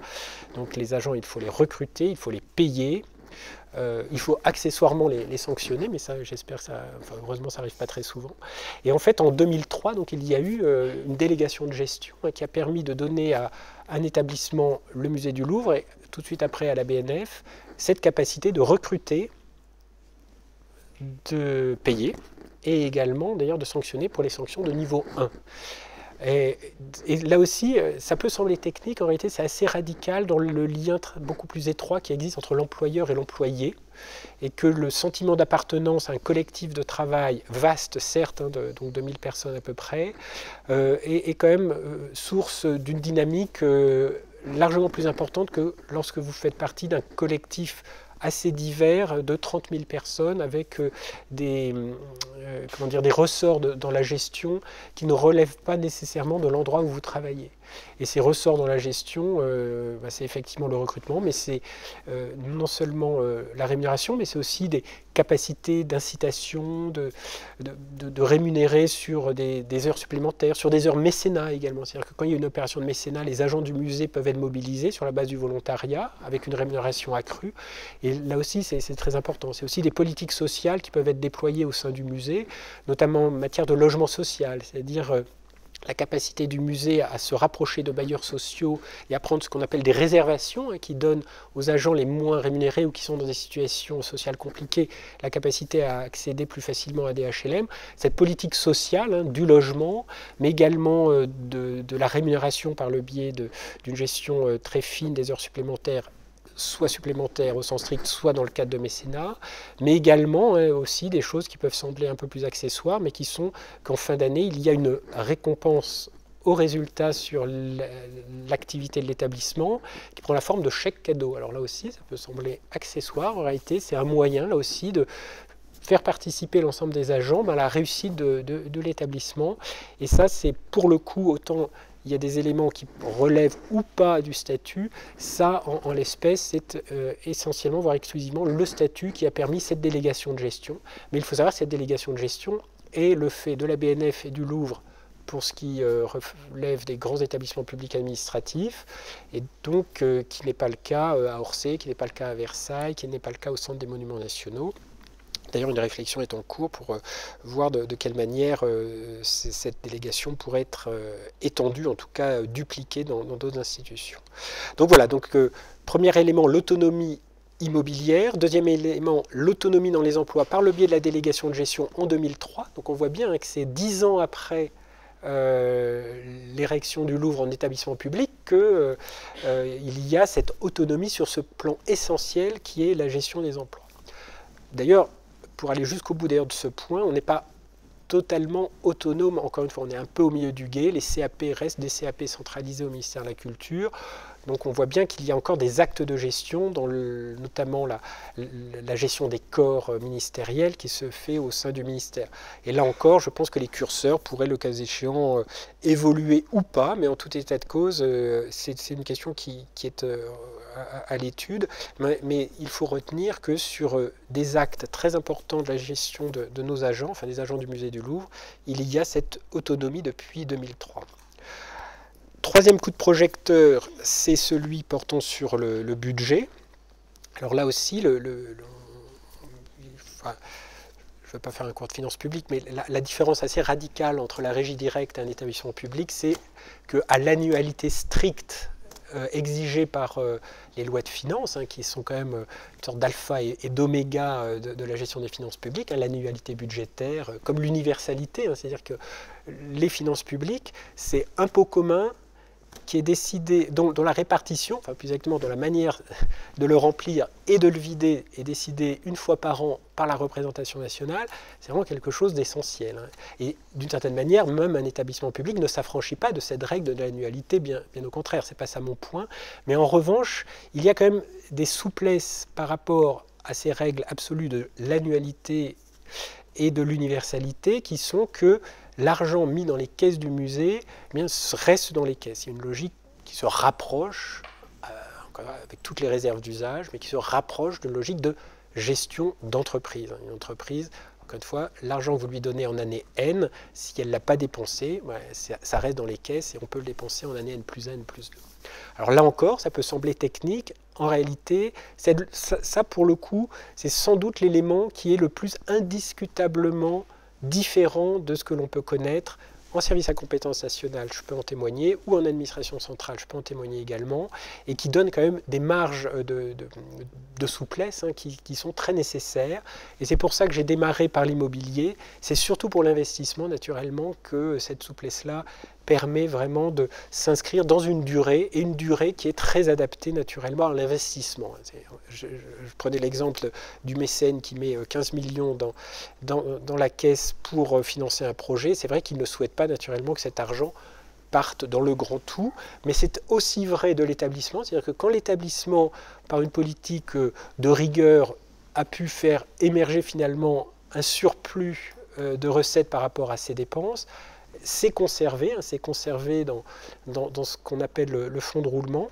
Donc les agents, il faut les recruter, il faut les payer. Il faut accessoirement les sanctionner, mais ça, j'espère, heureusement, ça n'arrive pas très souvent. Et en fait, en 2003, donc, il y a eu une délégation de gestion qui a permis de donner à un établissement, le musée du Louvre, et tout de suite après à la BNF, cette capacité de recruter, de payer, et également, d'ailleurs, de sanctionner pour les sanctions de niveau 1. Et là aussi, ça peut sembler technique, en réalité c'est assez radical dans le lien beaucoup plus étroit qui existe entre l'employeur et l'employé, et que le sentiment d'appartenance à un collectif de travail vaste, certes, donc 2000 personnes à peu près, est quand même source d'une dynamique largement plus importante que lorsque vous faites partie d'un collectif assez divers de 30 000 personnes avec des ressorts dans la gestion qui ne relèvent pas nécessairement de l'endroit où vous travaillez. Et ces ressorts dans la gestion, c'est effectivement le recrutement, mais c'est non seulement la rémunération, mais c'est aussi des capacités d'incitation, de rémunérer sur des heures supplémentaires, sur des heures mécénat également. C'est-à-dire que quand il y a une opération de mécénat, les agents du musée peuvent être mobilisés sur la base du volontariat, avec une rémunération accrue. Et là aussi, c'est très important. C'est aussi des politiques sociales qui peuvent être déployées au sein du musée, notamment en matière de logement social, c'est-à-dire la capacité du musée à se rapprocher de bailleurs sociaux et à prendre ce qu'on appelle des réservations, qui donnent aux agents les moins rémunérés ou qui sont dans des situations sociales compliquées la capacité à accéder plus facilement à des HLM. Cette politique sociale du logement, mais également de la rémunération par le biais d'une gestion très fine des heures supplémentaires, soit supplémentaires au sens strict, soit dans le cadre de mécénat, mais également aussi des choses qui peuvent sembler un peu plus accessoires, mais qui sont qu'en fin d'année, il y a une récompense au résultat sur l'activité de l'établissement qui prend la forme de chèques cadeaux. Alors là aussi, ça peut sembler accessoire, en réalité, c'est un moyen, là aussi, de faire participer l'ensemble des agents à la réussite de l'établissement. Et ça, c'est pour le coup, autant il y a des éléments qui relèvent ou pas du statut, ça, en l'espèce, c'est essentiellement, voire exclusivement, le statut qui a permis cette délégation de gestion. Mais il faut savoir que cette délégation de gestion est le fait de la BNF et du Louvre pour ce qui relève des grands établissements publics administratifs, et donc qui n'est pas le cas à Orsay, qui n'est pas le cas à Versailles, qui n'est pas le cas au Centre des Monuments Nationaux. D'ailleurs, une réflexion est en cours pour voir de quelle manière cette délégation pourrait être étendue, en tout cas dupliquée dans d'autres institutions. Donc voilà, premier élément, l'autonomie immobilière. Deuxième élément, l'autonomie dans les emplois par le biais de la délégation de gestion en 2003. Donc on voit bien que c'est 10 ans après l'érection du Louvre en établissement public qu'il y a cette autonomie sur ce plan essentiel qui est la gestion des emplois. D'ailleurs, pour aller jusqu'au bout d'ailleurs de ce point, on n'est pas totalement autonome, encore une fois, on est un peu au milieu du gué, les CAP restent des CAP centralisés au ministère de la Culture, donc on voit bien qu'il y a encore des actes de gestion, notamment la gestion des corps ministériels qui se fait au sein du ministère. Et là encore, je pense que les curseurs pourraient, le cas échéant, évoluer ou pas, mais en tout état de cause, c'est une question qui est à l'étude, mais il faut retenir que sur des actes très importants de la gestion de nos agents, enfin des agents du musée du Louvre, il y a cette autonomie depuis 2003. Troisième coup de projecteur, c'est celui portant sur le budget. Alors là aussi, je ne veux pas faire un cours de finances publiques, mais la différence assez radicale entre la régie directe et un établissement public, c'est qu'à l'annualité stricte exigée par les lois de finances, qui sont quand même une sorte d'alpha et d'oméga de la gestion des finances publiques, l'annualité budgétaire, comme l'universalité, c'est-à-dire que les finances publiques, c'est un pot commun qui est décidé, dont la répartition, enfin plus exactement dans la manière de le remplir et de le vider, est décidée une fois par an par la représentation nationale, c'est vraiment quelque chose d'essentiel. Et d'une certaine manière, même un établissement public ne s'affranchit pas de cette règle de l'annualité, bien au contraire, c'est pas ça mon point. Mais en revanche, il y a quand même des souplesses par rapport à ces règles absolues de l'annualité et de l'universalité qui sont que l'argent mis dans les caisses du musée reste dans les caisses. Il y a une logique qui se rapproche, avec toutes les réserves d'usage, mais qui se rapproche d'une logique de gestion d'entreprise. Une entreprise, encore une fois, l'argent que vous lui donnez en année N, si elle ne l'a pas dépensé, ça reste dans les caisses et on peut le dépenser en année N plus 1, N plus 2. Alors là encore, ça peut sembler technique. En réalité, ça pour le coup, c'est sans doute l'élément qui est le plus indiscutablement différent de ce que l'on peut connaître en service à compétence nationale, je peux en témoigner, ou en administration centrale, je peux en témoigner également, et qui donne quand même des marges de souplesse qui sont très nécessaires. Et c'est pour ça que j'ai démarré par l'immobilier. C'est surtout pour l'investissement, naturellement, que cette souplesse-là permet vraiment de s'inscrire dans une durée, et une durée qui est très adaptée naturellement à l'investissement. Je prenais l'exemple du mécène qui met 15 millions dans la caisse pour financer un projet. C'est vrai qu'il ne souhaite pas naturellement que cet argent parte dans le grand tout, mais c'est aussi vrai de l'établissement, c'est-à-dire que quand l'établissement, par une politique de rigueur, a pu faire émerger finalement un surplus de recettes par rapport à ses dépenses, c'est conservé dans ce qu'on appelle le fonds de roulement,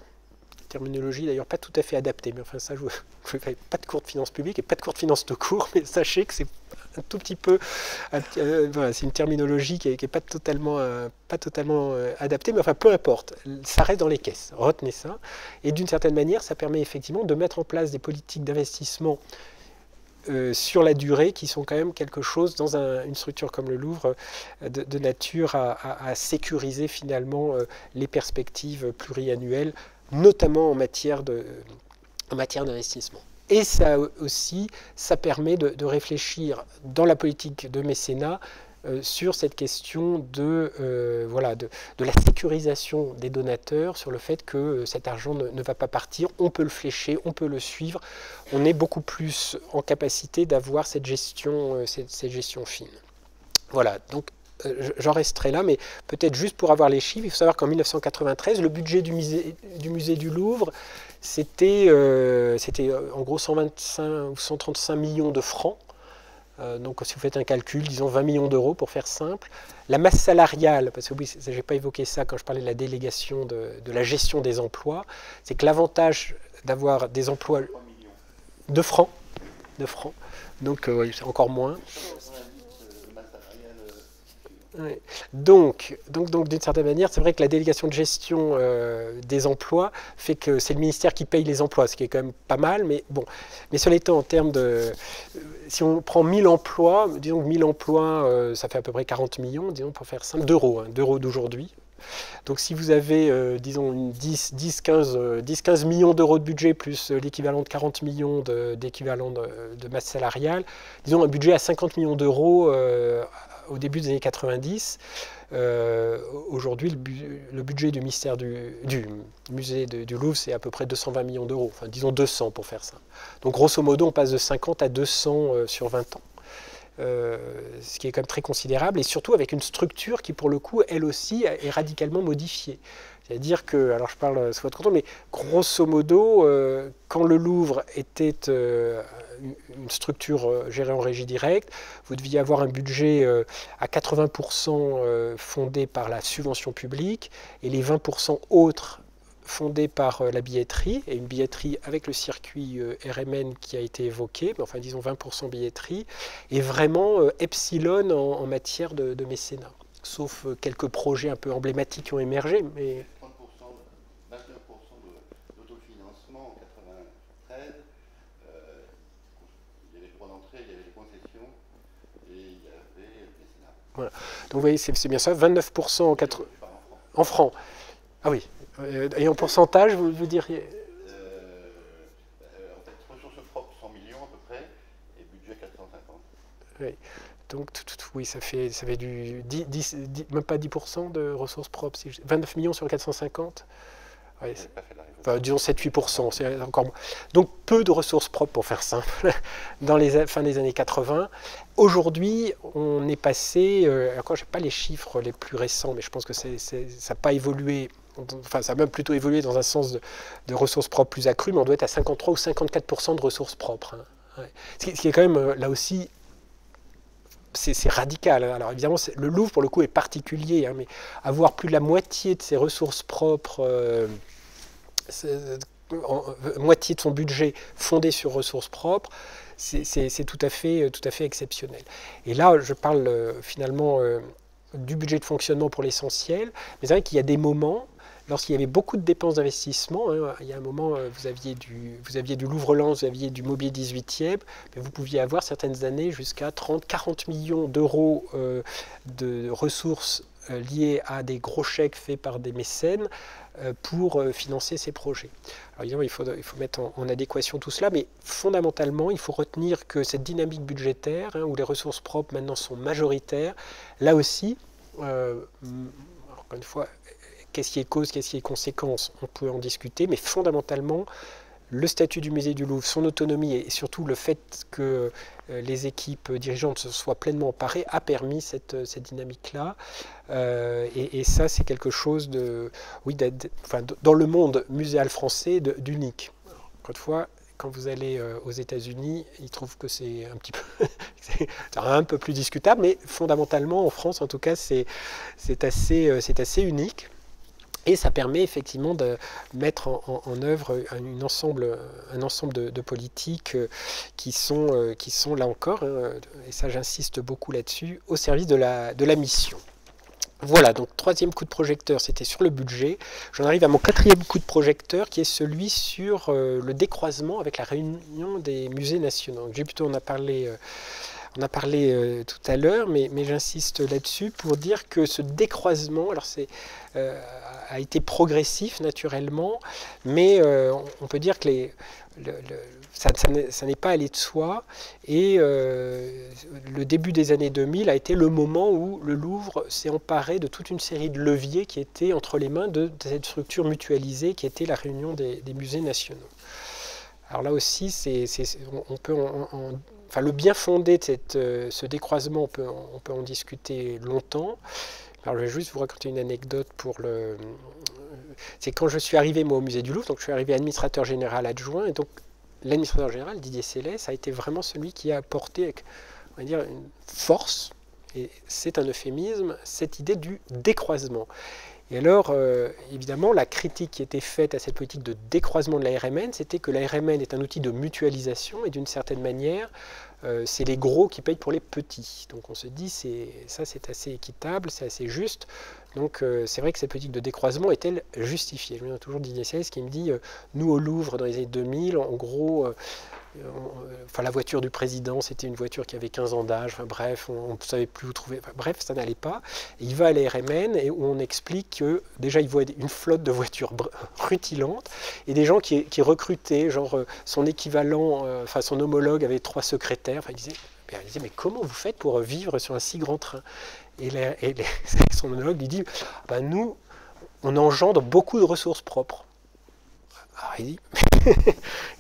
terminologie d'ailleurs pas tout à fait adaptée, mais enfin ça je ne fais pas de cours de finances publiques et pas de cours de finances de cours, mais sachez que c'est un tout petit peu, voilà, c'est une terminologie qui est pas totalement adaptée, mais enfin peu importe, ça reste dans les caisses, retenez ça, et d'une certaine manière ça permet effectivement de mettre en place des politiques d'investissement sur la durée, qui sont quand même quelque chose, dans une structure comme le Louvre, de nature à sécuriser finalement les perspectives pluriannuelles, notamment en matière d'investissement. Et ça aussi, ça permet de réfléchir dans la politique de mécénat sur cette question de la sécurisation des donateurs, sur le fait que cet argent ne va pas partir, on peut le flécher, on peut le suivre, on est beaucoup plus en capacité d'avoir cette gestion fine. Voilà, donc j'en resterai là, mais peut-être juste pour avoir les chiffres, il faut savoir qu'en 1993, le budget du musée du Louvre, c'était en gros 125 ou 135 millions de francs, Donc si vous faites un calcul, disons 20 millions d'euros pour faire simple. La masse salariale, parce que oui, je n'ai pas évoqué ça quand je parlais de la délégation de la gestion des emplois, c'est que l'avantage d'avoir des emplois de francs, donc oui, c'est encore moins. Ouais. Donc d'une certaine manière, c'est vrai que la délégation de gestion des emplois fait que c'est le ministère qui paye les emplois, ce qui est quand même pas mal, mais bon. Mais cela étant, en termes de... si on prend 1000 emplois, disons que 1000 emplois, ça fait à peu près 40 millions, disons pour faire simple, d'euros, d'euros d'aujourd'hui. Donc si vous avez, disons, 10-15 millions d'euros de budget plus l'équivalent de 40 millions d'équivalent de masse salariale, disons un budget à 50 millions d'euros au début des années 90. Aujourd'hui, le budget du ministère du musée du Louvre, c'est à peu près 220 millions d'euros. Enfin, disons 200 pour faire ça. Donc, grosso modo, on passe de 50 à 200 sur 20 ans. Ce qui est quand même très considérable, et surtout avec une structure qui, pour le coup, elle aussi, est radicalement modifiée. C'est-à-dire que, alors je parle sous votre contrôle, mais grosso modo, quand le Louvre était une structure gérée en régie directe, vous deviez avoir un budget à 80% fondé par la subvention publique et les 20% autres fondés par la billetterie, et une billetterie avec le circuit RMN qui a été évoqué, mais enfin disons 20% billetterie, et vraiment epsilon en matière de mécénat. Sauf quelques projets un peu emblématiques qui ont émergé, mais... 29% d'autofinancement en 1993, il y avait le droit d'entrée, il y avait les concessions, et il y avait le mécénat. Voilà. Donc vous voyez, c'est bien ça, 29% en francs. Ah oui. Et en pourcentage, vous diriez en fait, ressources propres, 100 millions à peu près, et budget 450. Oui. Donc, oui, ça fait du même pas 10% de ressources propres. 29 millions sur 450. Ouais, enfin, disons 7-8%, c'est encore moins. Donc, peu de ressources propres, pour faire simple, dans les fins des années 80. Aujourd'hui, on est passé, encore je n'ai pas les chiffres les plus récents, mais je pense que ça n'a pas évolué, enfin ça a même plutôt évolué dans un sens de ressources propres plus accrues, mais on doit être à 53 ou 54% de ressources propres. Hein. Ouais. Ce qui est quand même, là aussi, c'est radical. Hein. Alors évidemment, le Louvre, pour le coup, est particulier, hein, mais avoir plus de la moitié de ses ressources propres, moitié de son budget fondé sur ressources propres, c'est tout à fait exceptionnel. Et là, je parle finalement du budget de fonctionnement pour l'essentiel, mais c'est vrai qu'il y a des moments, lorsqu'il y avait beaucoup de dépenses d'investissement, hein, il y a un moment, vous aviez du Louvre-Lens, vous aviez du Mobier 18e, mais vous pouviez avoir certaines années jusqu'à 30-40 millions d'euros de ressources liées à des gros chèques faits par des mécènes pour financer ces projets. Alors évidemment, il faut mettre en adéquation tout cela, mais fondamentalement, il faut retenir que cette dynamique budgétaire, hein, où les ressources propres maintenant sont majoritaires, là aussi, encore une fois, qu'est-ce qui est cause, qu'est-ce qui est conséquence, on peut en discuter, mais fondamentalement, le statut du musée du Louvre, son autonomie et surtout le fait que les équipes dirigeantes se soient pleinement emparées a permis cette dynamique-là. Et ça, c'est quelque chose dans le monde muséal français d'unique. Encore une fois, quand vous allez aux États-Unis, ils trouvent que c'est un petit peu, c'est un peu plus discutable, mais fondamentalement, en France, en tout cas, c'est assez unique. Et ça permet effectivement de mettre en œuvre un ensemble de politiques qui sont là encore, et ça j'insiste beaucoup là-dessus, au service de la mission. Voilà, donc troisième coup de projecteur, c'était sur le budget. J'en arrive à mon quatrième coup de projecteur, qui est celui sur le décroisement avec la réunion des musées nationaux. Plutôt, on a parlé tout à l'heure, mais j'insiste là-dessus pour dire que ce décroisement, alors a été progressif naturellement, mais on peut dire que ça n'est pas allé de soi, et le début des années 2000 a été le moment où le Louvre s'est emparé de toute une série de leviers qui étaient entre les mains de cette structure mutualisée qui était la réunion des musées nationaux. Alors là aussi, on peut enfin, le bien fondé de ce décroisement, on peut en discuter longtemps. Alors, je vais juste vous raconter une anecdote c'est quand je suis arrivé moi au musée du Louvre, donc je suis arrivé administrateur général adjoint, et donc l'administrateur général, Didier Célès, a été vraiment celui qui a porté avec on va dire, une force, et c'est un euphémisme, cette idée du décroisement. Et alors, évidemment, la critique qui était faite à cette politique de décroisement de la RMN, c'était que la RMN est un outil de mutualisation et d'une certaine manière, c'est les gros qui payent pour les petits. Donc on se dit, ça c'est assez équitable, c'est assez juste. Donc c'est vrai que cette politique de décroisement est-elle justifiée? Je me souviens toujours d'Inès qui me dit, nous au Louvre dans les années 2000, en gros, la voiture du président, c'était une voiture qui avait 15 ans d'âge, enfin, bref, on ne savait plus où trouver, enfin, bref, ça n'allait pas. Et il va à la RMN et où on explique que déjà il voit une flotte de voitures rutilantes et des gens qui recrutaient, genre son équivalent, son homologue avait 3 secrétaires, enfin, il disait mais comment vous faites pour vivre sur un si grand train? Et son homologue lui dit, nous, on engendre beaucoup de ressources propres. Alors il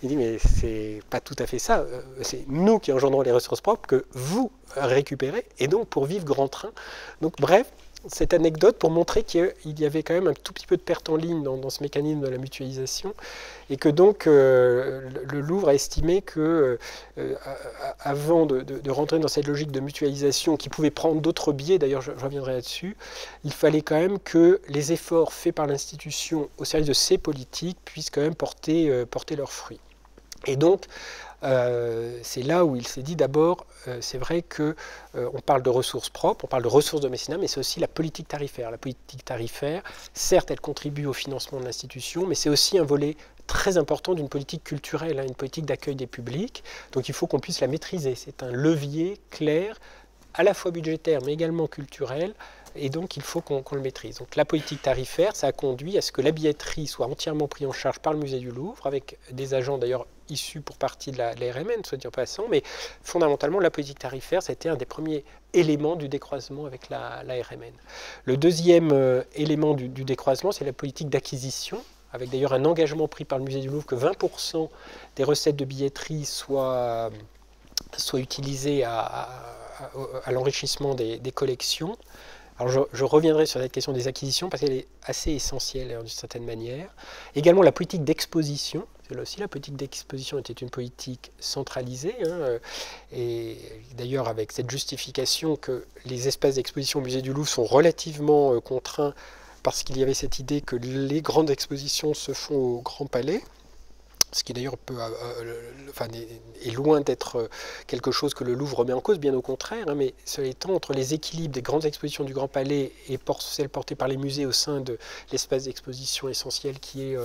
dit, mais c'est pas tout à fait ça. C'est nous qui engendrons les ressources propres que vous récupérez, et donc pour vivre grand train. Donc bref, cette anecdote pour montrer qu'il y avait quand même un tout petit peu de perte en ligne dans ce mécanisme de la mutualisation, et que donc le Louvre a estimé que avant de rentrer dans cette logique de mutualisation qui pouvait prendre d'autres biais, d'ailleurs je reviendrai là-dessus, il fallait quand même que les efforts faits par l'institution au service de ces politiques puissent quand même porter leurs fruits. Et donc, c'est là où il s'est dit d'abord, c'est vrai qu'on parle de ressources propres, on parle de ressources de mécénat, mais c'est aussi la politique tarifaire. La politique tarifaire, certes, elle contribue au financement de l'institution, mais c'est aussi un volet très important d'une politique culturelle, une politique d'accueil des publics. Donc il faut qu'on puisse la maîtriser. C'est un levier clair, à la fois budgétaire, mais également culturel, et donc il faut qu'on le maîtrise. Donc la politique tarifaire, ça a conduit à ce que la billetterie soit entièrement prise en charge par le musée du Louvre, avec des agents d'ailleurs issus pour partie de la RMN, soit dit en passant, mais fondamentalement la politique tarifaire, ça a été un des premiers éléments du décroisement avec la RMN. Le deuxième élément du décroisement, c'est la politique d'acquisition, avec d'ailleurs un engagement pris par le musée du Louvre que 20% des recettes de billetterie soient utilisées à l'enrichissement des collections. Alors je reviendrai sur cette question des acquisitions parce qu'elle est assez essentielle d'une certaine manière. Également la politique d'exposition. Là aussi, la politique d'exposition était une politique centralisée, et d'ailleurs avec cette justification que les espaces d'exposition au musée du Louvre sont relativement contraints parce qu'il y avait cette idée que les grandes expositions se font au Grand Palais. Ce qui d'ailleurs est loin d'être quelque chose que le Louvre remet en cause, bien au contraire, mais cela étant, entre les équilibres des grandes expositions du Grand Palais et celles portées par les musées au sein de l'espace d'exposition essentiel qui est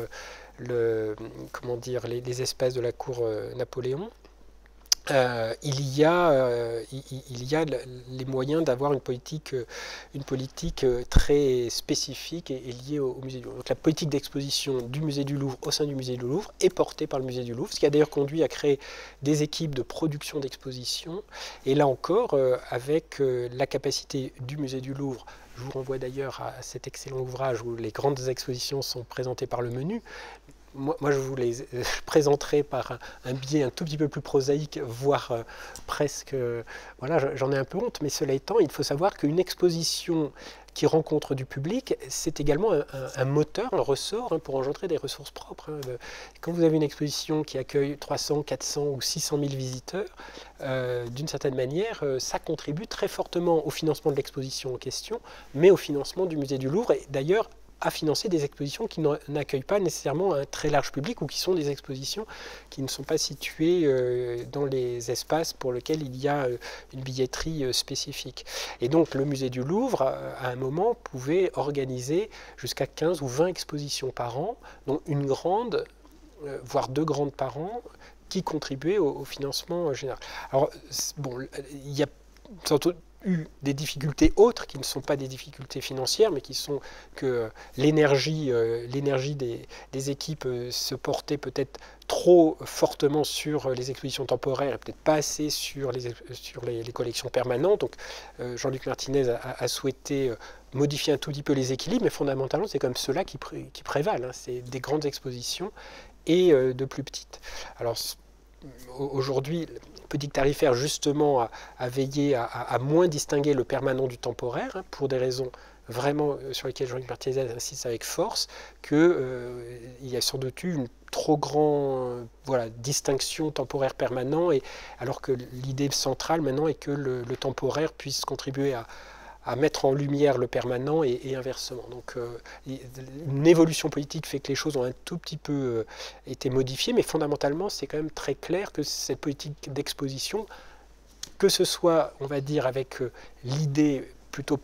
les espaces de la cour Napoléon, il y a les moyens d'avoir une politique très spécifique et liée au musée du Louvre. Donc la politique d'exposition du musée du Louvre au sein du musée du Louvre est portée par le musée du Louvre, ce qui a d'ailleurs conduit à créer des équipes de production d'exposition. Et là encore, avec la capacité du musée du Louvre, je vous renvoie d'ailleurs à cet excellent ouvrage où les grandes expositions sont présentées par le menu. Moi, je vous les présenterai par un biais un tout petit peu plus prosaïque, voire presque... voilà, j'en ai un peu honte, mais cela étant, il faut savoir qu'une exposition qui rencontre du public, c'est également un moteur, un ressort pour engendrer des ressources propres. Quand vous avez une exposition qui accueille 300, 400 ou 600 000 visiteurs, d'une certaine manière, ça contribue très fortement au financement de l'exposition en question, mais au financement du musée du Louvre, et d'ailleurs, à financer des expositions qui n'accueillent pas nécessairement un très large public ou qui sont des expositions qui ne sont pas situées dans les espaces pour lesquels il y a une billetterie spécifique. Et donc le musée du Louvre, à un moment, pouvait organiser jusqu'à 15 ou 20 expositions par an, dont une grande, voire 2 grandes par an, qui contribuaient au financement général. Alors, bon, il y a surtout eu des difficultés autres qui ne sont pas des difficultés financières, mais qui sont que l'énergie des équipes se portait peut-être trop fortement sur les expositions temporaires et peut-être pas assez sur les collections permanentes. Donc Jean-Luc Martinez a souhaité modifier un tout petit peu les équilibres, mais fondamentalement c'est comme cela qui prévalent. C'est des grandes expositions et de plus petites. Alors aujourd'hui, la politique tarifaire, justement, a veillé à moins distinguer le permanent du temporaire, pour des raisons vraiment sur lesquels Jean-Luc Martinez insiste avec force, qu'il y a sans doute eu une trop grande distinction temporaire permanent, alors que l'idée centrale maintenant est que le temporaire puisse contribuer à mettre en lumière le permanent et inversement. Donc une évolution politique fait que les choses ont un tout petit peu été modifiées, mais fondamentalement c'est quand même très clair que cette politique d'exposition, que ce soit, on va dire, avec l'idée plutôt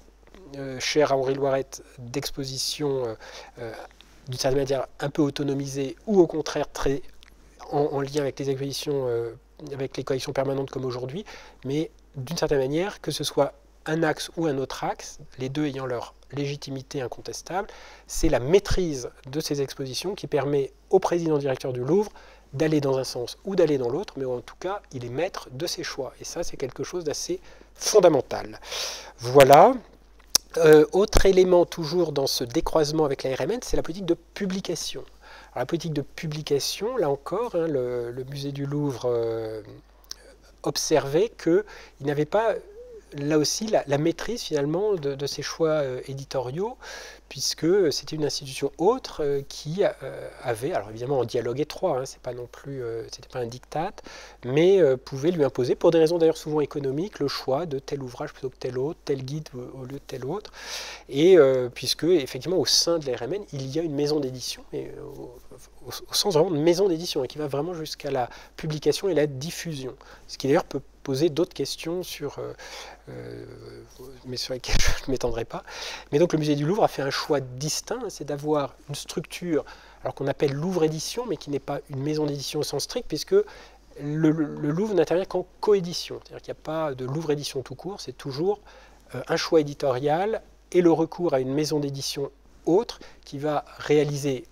chère à Henri Loiret d'exposition d'une certaine manière un peu autonomisée, ou au contraire très en lien avec les expositions, avec les collections permanentes comme aujourd'hui, mais d'une certaine manière, que ce soit un axe ou un autre axe, les deux ayant leur légitimité incontestable, c'est la maîtrise de ces expositions qui permet au président directeur du Louvre d'aller dans un sens ou d'aller dans l'autre, mais en tout cas, il est maître de ses choix. Et ça, c'est quelque chose d'assez fondamental. Voilà. Autre élément toujours dans ce décroisement avec la RMN, c'est la politique de publication. Alors, la politique de publication, là encore, le musée du Louvre observait qu'il n'avait pas, là aussi, la maîtrise finalement de ses choix éditoriaux, puisque c'était une institution autre qui avait, alors évidemment en dialogue étroit, c'est pas non plus, c'était pas un diktat, mais pouvait lui imposer, pour des raisons d'ailleurs souvent économiques, le choix de tel ouvrage plutôt que tel autre, tel guide au lieu de tel autre, et puisque effectivement au sein de la RMN, il y a une maison d'édition, au sens vraiment de maison d'édition, et qui va vraiment jusqu'à la publication et la diffusion, ce qui d'ailleurs peut poser d'autres questions mais sur lesquelles je ne m'étendrai pas. Mais donc le musée du Louvre a fait un choix distinct, c'est d'avoir une structure alors qu'on appelle Louvre Édition, mais qui n'est pas une maison d'édition au sens strict, puisque le Louvre n'intervient qu'en coédition. C'est-à-dire qu'il n'y a pas de Louvre Édition tout court, c'est toujours un choix éditorial et le recours à une maison d'édition autre qui va réaliser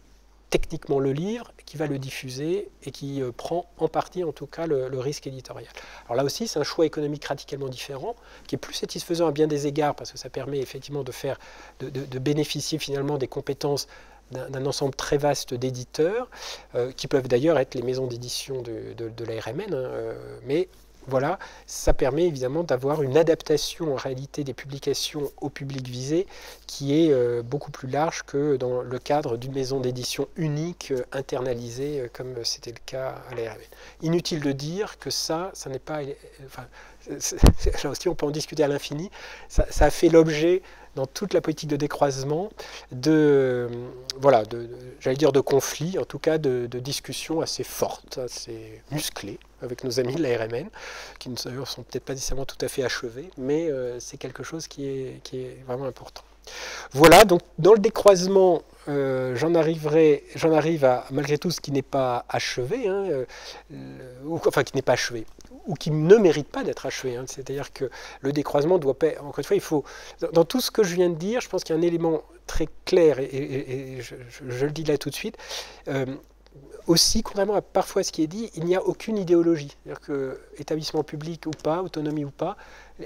techniquement le livre, qui va le diffuser et qui prend en partie en tout cas le risque éditorial. Alors là aussi c'est un choix économique radicalement différent, qui est plus satisfaisant à bien des égards, parce que ça permet effectivement de bénéficier finalement des compétences d'un ensemble très vaste d'éditeurs, qui peuvent d'ailleurs être les maisons d'édition de la RMN, mais voilà, ça permet évidemment d'avoir une adaptation en réalité des publications au public visé qui est beaucoup plus large que dans le cadre d'une maison d'édition unique, internalisée, comme c'était le cas à la RMN. Inutile de dire que ça n'est pas... Enfin, là aussi on peut en discuter à l'infini, ça a fait l'objet dans toute la politique de décroisement j'allais dire de conflits, en tout cas de discussions assez fortes, assez musclées avec nos amis de la RMN, qui d'ailleurs sont peut-être pas nécessairement tout à fait achevés, mais c'est quelque chose qui est vraiment important. Voilà, donc dans le décroisement, j'en arrive à malgré tout ce qui n'est pas achevé, qui n'est pas achevé, ou qui ne mérite pas d'être achevé. C'est-à-dire que le décroisement doit pas, encore une fois, il faut, dans tout ce que je viens de dire, je pense qu'il y a un élément très clair, et je le dis là tout de suite, aussi, contrairement à parfois ce qui est dit, il n'y a aucune idéologie. C'est-à-dire que établissement public ou pas, autonomie ou pas,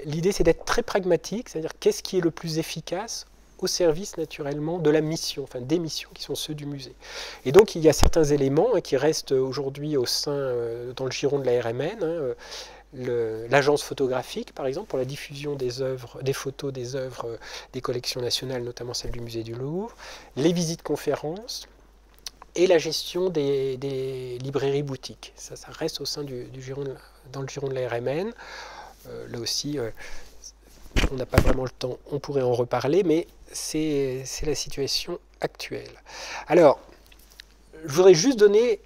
l'idée c'est d'être très pragmatique, c'est-à-dire qu'est-ce qui est le plus efficace au service naturellement de la mission, enfin des missions qui sont ceux du musée. Et donc il y a certains éléments qui restent aujourd'hui au sein, dans le giron de la RMN, l'agence photographique par exemple pour la diffusion des œuvres, des photos des œuvres des collections nationales, notamment celles du musée du Louvre, les visites conférences et la gestion des librairies boutiques. Ça reste au sein dans le giron de la RMN. Là aussi, on n'a pas vraiment le temps, on pourrait en reparler, mais c'est la situation actuelle. Alors, je voudrais juste donner,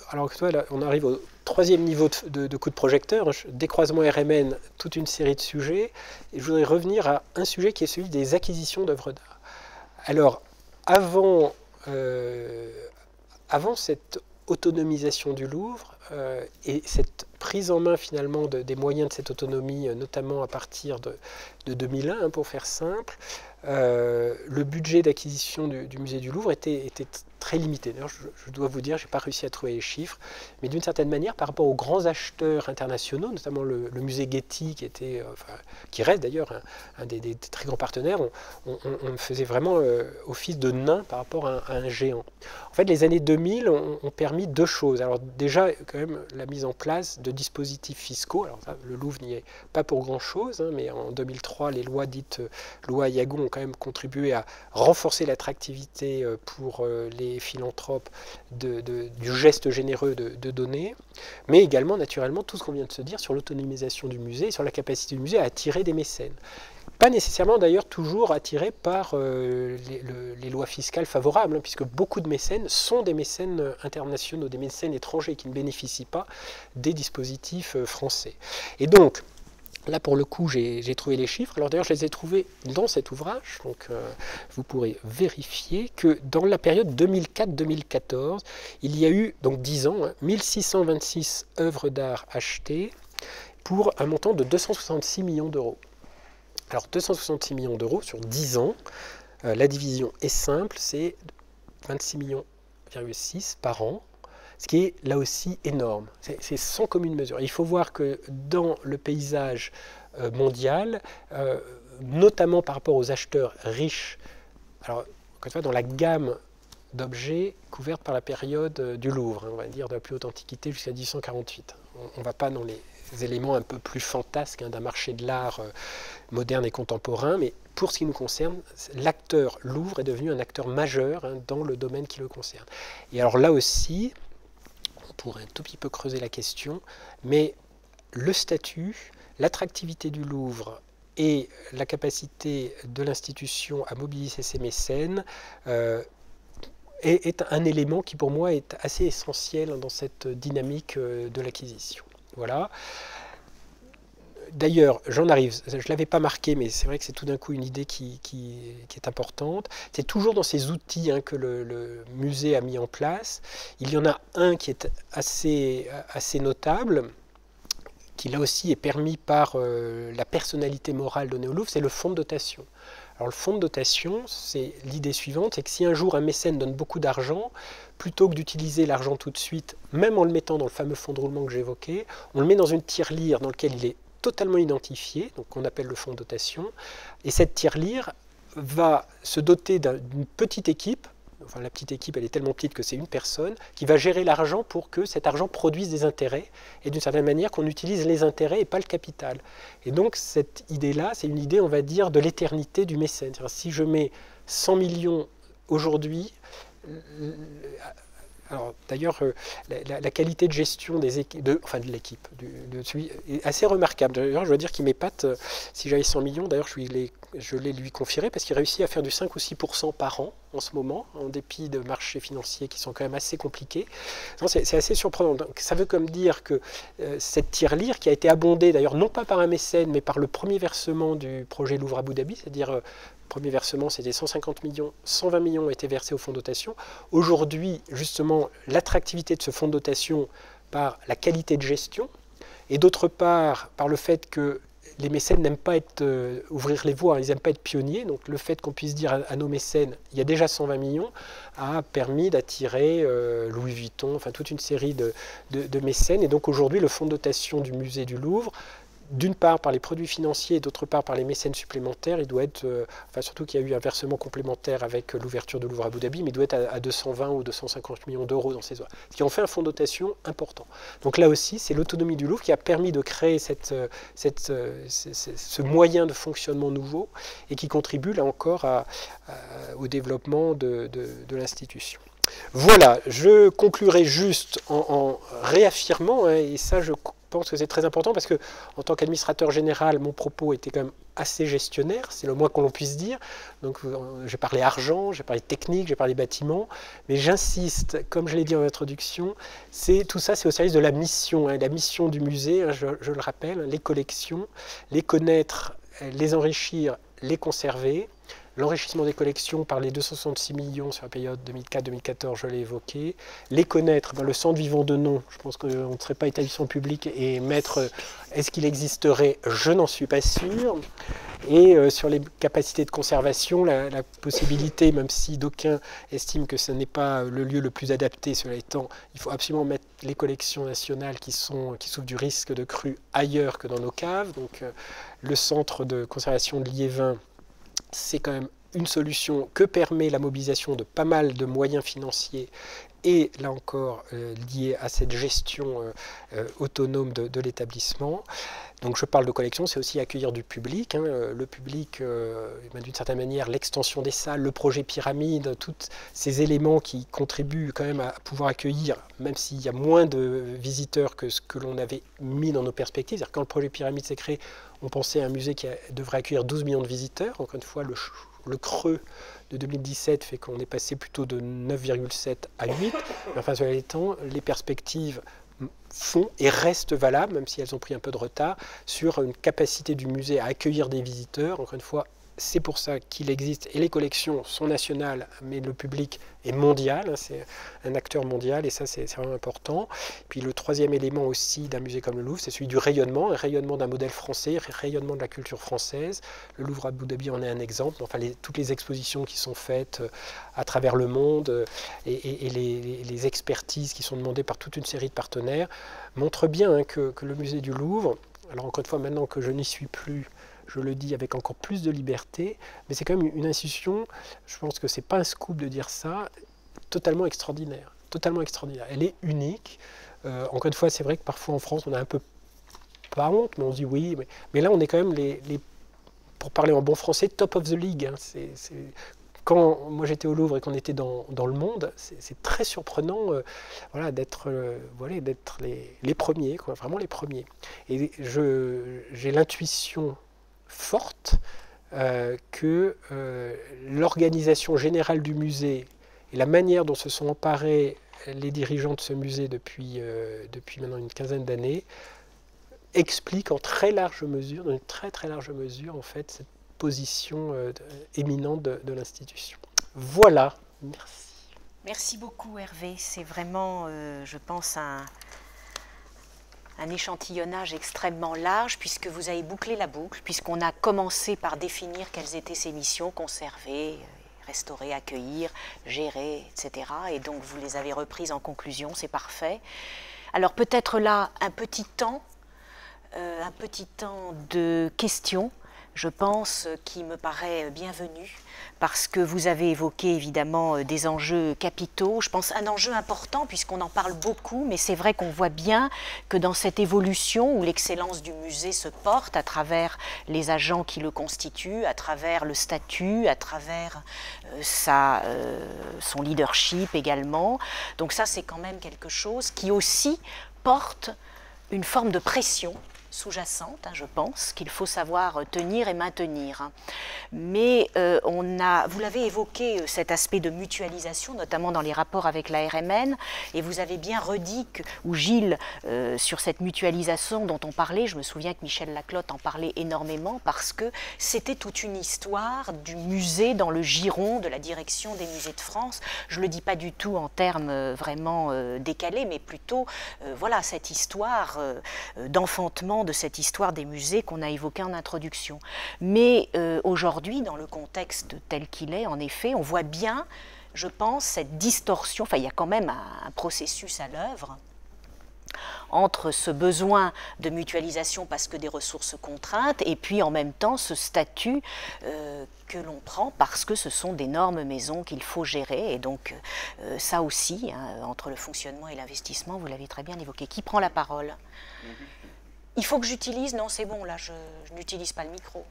alors que là, on arrive au troisième niveau de coup de projecteur, décroisement RMN, toute une série de sujets, et je voudrais revenir à un sujet qui est celui des acquisitions d'œuvres d'art. Alors, avant cette autonomisation du Louvre et cette prise en main finalement des moyens de cette autonomie, notamment à partir de 2001, pour faire simple, le budget d'acquisition du musée du Louvre était très limité. D'ailleurs, je dois vous dire, je n'ai pas réussi à trouver les chiffres, mais d'une certaine manière, par rapport aux grands acheteurs internationaux, notamment le musée Getty, qui reste d'ailleurs un des très grands partenaires, on faisait vraiment office de nain par rapport à un géant. En fait, les années 2000 ont permis deux choses. Alors déjà, quand même, la mise en place de dispositifs fiscaux. Alors ça, le Louvre n'y est pas pour grand-chose, hein, mais en 2003, les lois dites loi Aillagon ont quand même contribué à renforcer l'attractivité pour les philanthropes du geste généreux de donner, mais également, naturellement, tout ce qu'on vient de se dire sur l'autonomisation du musée et sur la capacité du musée à attirer des mécènes. Pas nécessairement d'ailleurs toujours attirés par les lois fiscales favorables, hein, puisque beaucoup de mécènes sont des mécènes internationaux, des mécènes étrangers qui ne bénéficient pas des dispositifs français. Et donc, là, pour le coup, j'ai trouvé les chiffres. Alors d'ailleurs, je les ai trouvés dans cet ouvrage. Donc, vous pourrez vérifier que dans la période 2004-2014, il y a eu, donc 10 ans, 1626 œuvres d'art achetées pour un montant de 266 millions d'euros. Alors, 266 millions d'euros sur 10 ans, la division est simple, c'est 26,6 millions par an. Ce qui est là aussi énorme. C'est sans commune mesure. Il faut voir que dans le paysage mondial, notamment par rapport aux acheteurs riches, alors encore une fois, dans la gamme d'objets couverte par la période du Louvre, hein, on va dire de la plus haute antiquité jusqu'à 1848. On ne va pas dans les éléments un peu plus fantasques hein, d'un marché de l'art moderne et contemporain, mais pour ce qui nous concerne, l'acteur Louvre est devenu un acteur majeur hein, dans le domaine qui le concerne. Et alors là aussi, on pourrait un tout petit peu creuser la question, mais le statut, l'attractivité du Louvre et la capacité de l'institution à mobiliser ses mécènes est un élément qui pour moi est assez essentiel dans cette dynamique de l'acquisition. Voilà. D'ailleurs, j'en arrive, je ne l'avais pas marqué, mais c'est vrai que c'est tout d'un coup une idée qui est importante. C'est toujours dans ces outils hein, que le musée a mis en place. Il y en a un qui est assez notable, qui là aussi est permis par la personnalité morale donnée au Louvre, c'est le fonds de dotation. Alors le fonds de dotation, c'est l'idée suivante, c'est que si un jour un mécène donne beaucoup d'argent, plutôt que d'utiliser l'argent tout de suite, même en le mettant dans le fameux fonds de roulement que j'évoquais, on le met dans une tirelire dans laquelle il est totalement identifié, donc qu'on appelle le fonds de dotation, et cette tirelire va se doter d'une petite équipe, enfin la petite équipe elle est tellement petite que c'est une personne, qui va gérer l'argent pour que cet argent produise des intérêts, et d'une certaine manière qu'on utilise les intérêts et pas le capital. Et donc cette idée-là, c'est une idée, on va dire, de l'éternité du mécène. C'est-à-dire, si je mets 100 millions aujourd'hui, alors d'ailleurs, la qualité de gestion des équipes, de l'équipe, de celui est assez remarquable. D'ailleurs, je dois dire qu'il m'épate. Si j'avais 100 millions, d'ailleurs, je l'ai lui confieré parce qu'il réussit à faire du 5 ou 6% par an en ce moment, en dépit de marchés financiers qui sont quand même assez compliqués. C'est assez surprenant. Donc, ça veut comme dire que cette tirelire, qui a été abondée d'ailleurs non pas par un mécène, mais par le premier versement du projet Louvre Abu Dhabi, c'est-à-dire premier versement, c'était 150 millions, 120 millions ont été versés au fonds de dotation. Aujourd'hui, justement, l'attractivité de ce fonds de dotation par la qualité de gestion, et d'autre part, par le fait que les mécènes n'aiment pas ouvrir les voies, ils n'aiment pas être pionniers, donc le fait qu'on puisse dire à nos mécènes, il y a déjà 120 millions, a permis d'attirer Louis Vuitton, enfin toute une série de mécènes, et donc aujourd'hui, le fonds de dotation du musée du Louvre, d'une part par les produits financiers et d'autre part par les mécènes supplémentaires, il doit être, enfin surtout qu'il y a eu un versement complémentaire avec l'ouverture de Louvre Abu Dhabi, mais il doit être à 220 ou 250 millions d'euros dans ces eaux. Ce qui en fait un fonds de dotation important. Donc là aussi, c'est l'autonomie du Louvre qui a permis de créer ce moyen de fonctionnement nouveau et qui contribue là encore au développement de l'institution. Voilà, je conclurai juste en réaffirmant, hein, et ça je pense que c'est très important parce que en tant qu'administrateur général, mon propos était quand même assez gestionnaire, c'est le moins qu'on puisse dire. Donc j'ai parlé argent, j'ai parlé technique, j'ai parlé bâtiment, mais j'insiste, comme je l'ai dit en introduction, tout ça c'est au service de la mission, hein, la mission du musée, hein, je le rappelle, hein, les collections, les connaître, les enrichir, les conserver, L'enrichissement des collections par les 266 millions sur la période 2004-2014, je l'ai évoqué. Les connaître, le centre vivant de nom, je pense qu'on ne serait pas établissement public et mettre, est-ce qu'il existerait? Je n'en suis pas sûr. Et sur les capacités de conservation, la possibilité, même si d'aucuns estiment que ce n'est pas le lieu le plus adapté, cela étant, il faut absolument mettre les collections nationales qui souffrent du risque de crue ailleurs que dans nos caves. Donc le centre de conservation de Liévin, c'est quand même une solution que permet la mobilisation de pas mal de moyens financiers et là encore lié à cette gestion autonome de l'établissement. Donc je parle de collection, c'est aussi accueillir du public. Le public, d'une certaine manière, l'extension des salles, le projet pyramide, tous ces éléments qui contribuent quand même à pouvoir accueillir, même s'il y a moins de visiteurs que ce que l'on avait mis dans nos perspectives. C'est-à-dire quand le projet pyramide s'est créé, on pensait à un musée qui devrait accueillir 12 millions de visiteurs. Encore une fois, le creux de 2017 fait qu'on est passé plutôt de 9,7 à 8. Mais enfin, cela étant, les perspectives font et restent valables, même si elles ont pris un peu de retard, sur une capacité du musée à accueillir des visiteurs. Encore une fois, c'est pour ça qu'il existe, et les collections sont nationales, mais le public est mondial, c'est un acteur mondial, et ça c'est vraiment important. Puis le troisième élément aussi d'un musée comme le Louvre, c'est celui du rayonnement, un rayonnement d'un modèle français, un rayonnement de la culture française. Le Louvre à Abu Dhabi en est un exemple, enfin toutes les expositions qui sont faites à travers le monde et les expertises qui sont demandées par toute une série de partenaires montrent bien que le musée du Louvre, alors encore une fois maintenant que je n'y suis plus, je le dis avec encore plus de liberté, mais c'est quand même une institution, je pense que ce n'est pas un scoop de dire ça, totalement extraordinaire. Totalement extraordinaire. Elle est unique. Encore une fois, c'est vrai que parfois en France, on a un peu, pas honte, mais on se dit oui, mais là on est quand même pour parler en bon français, top of the league. Quand moi j'étais au Louvre et qu'on était dans le monde, c'est très surprenant d'être les premiers, vraiment les premiers. Et j'ai l'intuition forte que l'organisation générale du musée et la manière dont se sont emparés les dirigeants de ce musée depuis maintenant une quinzaine d'années explique en très large mesure, dans une très très large mesure en fait, cette position éminente de l'institution. Voilà, merci. Merci beaucoup Hervé, c'est vraiment, je pense, un échantillonnage extrêmement large, puisque vous avez bouclé la boucle, puisqu'on a commencé par définir quelles étaient ses missions, conserver, restaurer, accueillir, gérer, etc. Et donc vous les avez reprises en conclusion, c'est parfait. Alors peut-être là un petit temps de questions, je pense, qui me paraît bienvenu, parce que vous avez évoqué évidemment des enjeux capitaux. Je pense un enjeu important puisqu'on en parle beaucoup, mais c'est vrai qu'on voit bien que dans cette évolution où l'excellence du musée se porte à travers les agents qui le constituent, à travers le statut, à travers son leadership également. Donc ça, c'est quand même quelque chose qui aussi porte une forme de pression sous-jacente, je pense, qu'il faut savoir tenir et maintenir. Mais vous l'avez évoqué, cet aspect de mutualisation, notamment dans les rapports avec la RMN, et vous avez bien redit, ou Gilles, sur cette mutualisation dont on parlait, je me souviens que Michel Laclotte en parlait énormément, parce que c'était toute une histoire du musée dans le giron de la direction des musées de France. Je ne le dis pas du tout en termes vraiment décalés, mais plutôt, voilà, cette histoire d'enfantement de cette histoire des musées qu'on a évoquée en introduction. Mais aujourd'hui, dans le contexte tel qu'il est, en effet, on voit bien, je pense, cette distorsion, enfin il y a quand même un processus à l'œuvre entre ce besoin de mutualisation parce que des ressources contraintes et puis en même temps ce statut que l'on prend parce que ce sont d'énormes maisons qu'il faut gérer, et donc ça aussi, entre le fonctionnement et l'investissement, vous l'avez très bien évoqué. Qui prend la parole ? Il faut que j'utilise, non c'est bon, là je n'utilise pas le micro.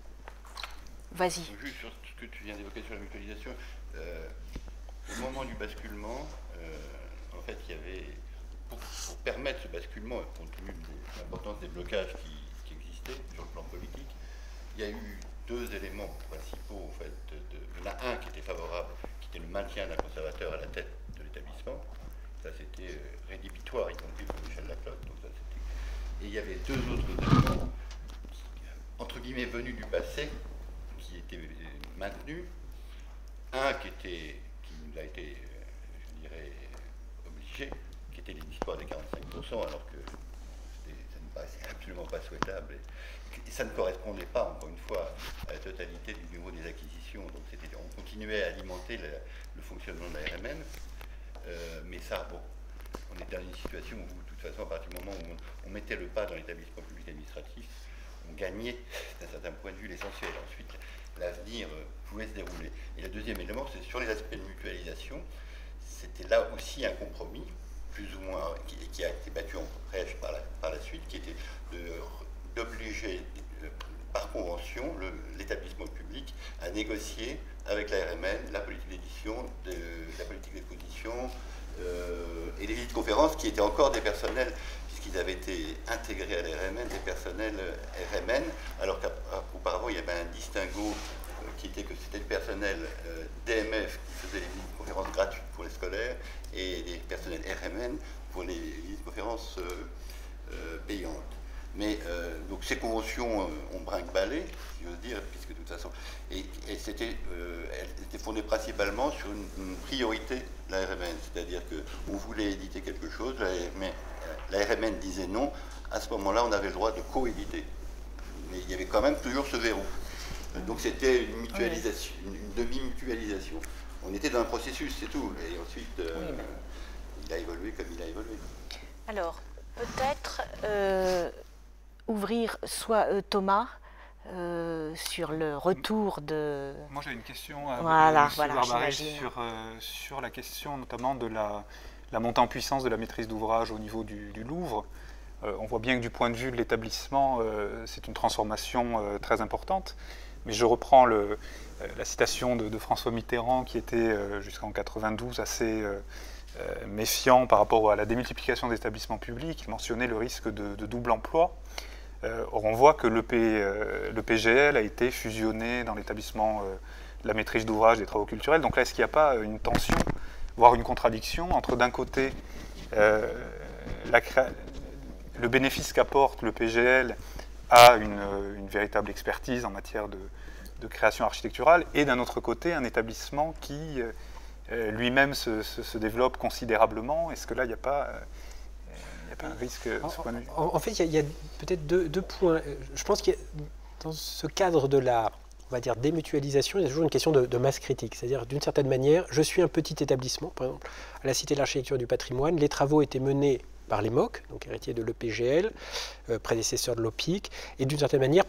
Vas-y. Juste sur ce que tu viens d'évoquer sur la mutualisation, au moment du basculement, en fait il y avait, pour permettre ce basculement, compte tenu de l'importance des blocages qui existaient sur le plan politique, il y a eu deux éléments principaux en fait. Il y en a un qui était favorable, qui était le maintien d'un conservateur à la tête de l'établissement. Ça c'était rédhibitoire, y compris pour Michel Laclotte. Et il y avait deux autres éléments, entre guillemets, venus du passé, qui étaient maintenus. Un qui nous a été, je dirais, obligé, qui était l'histoire des 45%, alors que ça ne paraissait absolument pas souhaitable. Et ça ne correspondait pas, encore une fois, à la totalité du niveau des acquisitions. Donc on continuait à alimenter le fonctionnement de la RMN. Mais ça, bon, on était dans une situation où, de toute façon, à partir du moment où on mettait le pas dans l'établissement public administratif, on gagnait, d'un certain point de vue, l'essentiel. Ensuite, l'avenir pouvait se dérouler. Et le deuxième élément, c'est sur les aspects de mutualisation. C'était là aussi un compromis, plus ou moins, qui a été battu en brèche par la suite, qui était d'obliger par convention l'établissement public à négocier avec la RMN la politique d'édition, la politique d'exposition et les visites conférences qui étaient encore des personnels, puisqu'ils avaient été intégrés à la RMN, des personnels RMN, alors qu'auparavant il y avait un distinguo qui était que c'était le personnel DMF qui faisait les visites conférences gratuites pour les scolaires et les personnels RMN pour les visites conférences payantes. Mais donc ces conventions ont brinque-ballé, si j'ose dire, puisque de toute façon, et elles étaient fondées principalement sur une priorité de la RMN, c'est-à-dire qu'on voulait éditer quelque chose, la RMN disait non, à ce moment-là on avait le droit de coéditer. Mais il y avait quand même toujours ce verrou. Donc c'était une mutualisation, une demi-mutualisation. On était dans un processus, c'est tout. Et ensuite, il a évolué comme il a évolué. Alors, peut-être ouvrir soit Thomas sur le retour de... Moi j'ai une question à Barbaret sur la question notamment de la montée en puissance de la maîtrise d'ouvrage au niveau du Louvre. On voit bien que du point de vue de l'établissement, c'est une transformation très importante. Mais je reprends la citation de François Mitterrand qui était jusqu'en 92 assez méfiant par rapport à la démultiplication des établissements publics. Il mentionnait le risque de double emploi. Or, on voit que le PGL a été fusionné dans l'établissement de la maîtrise d'ouvrage des travaux culturels. Donc là, est-ce qu'il n'y a pas une tension, voire une contradiction entre d'un côté le bénéfice qu'apporte le PGL à une véritable expertise en matière de création architecturale, et d'un autre côté, un établissement qui lui-même se développe considérabablement. Est-ce que là, il n'y a pas un risque de ce point de vue? En fait, il y a peut-être deux points. Je pense que dans ce cadre de la, on va dire, démutualisation, il y a toujours une question de masse critique. C'est-à-dire, d'une certaine manière, je suis un petit établissement, par exemple, à la Cité de l'Architecture et du Patrimoine, les travaux étaient menés par les MOC, donc héritier de l'EPGL, prédécesseur de l'OPIC, et d'une certaine manière,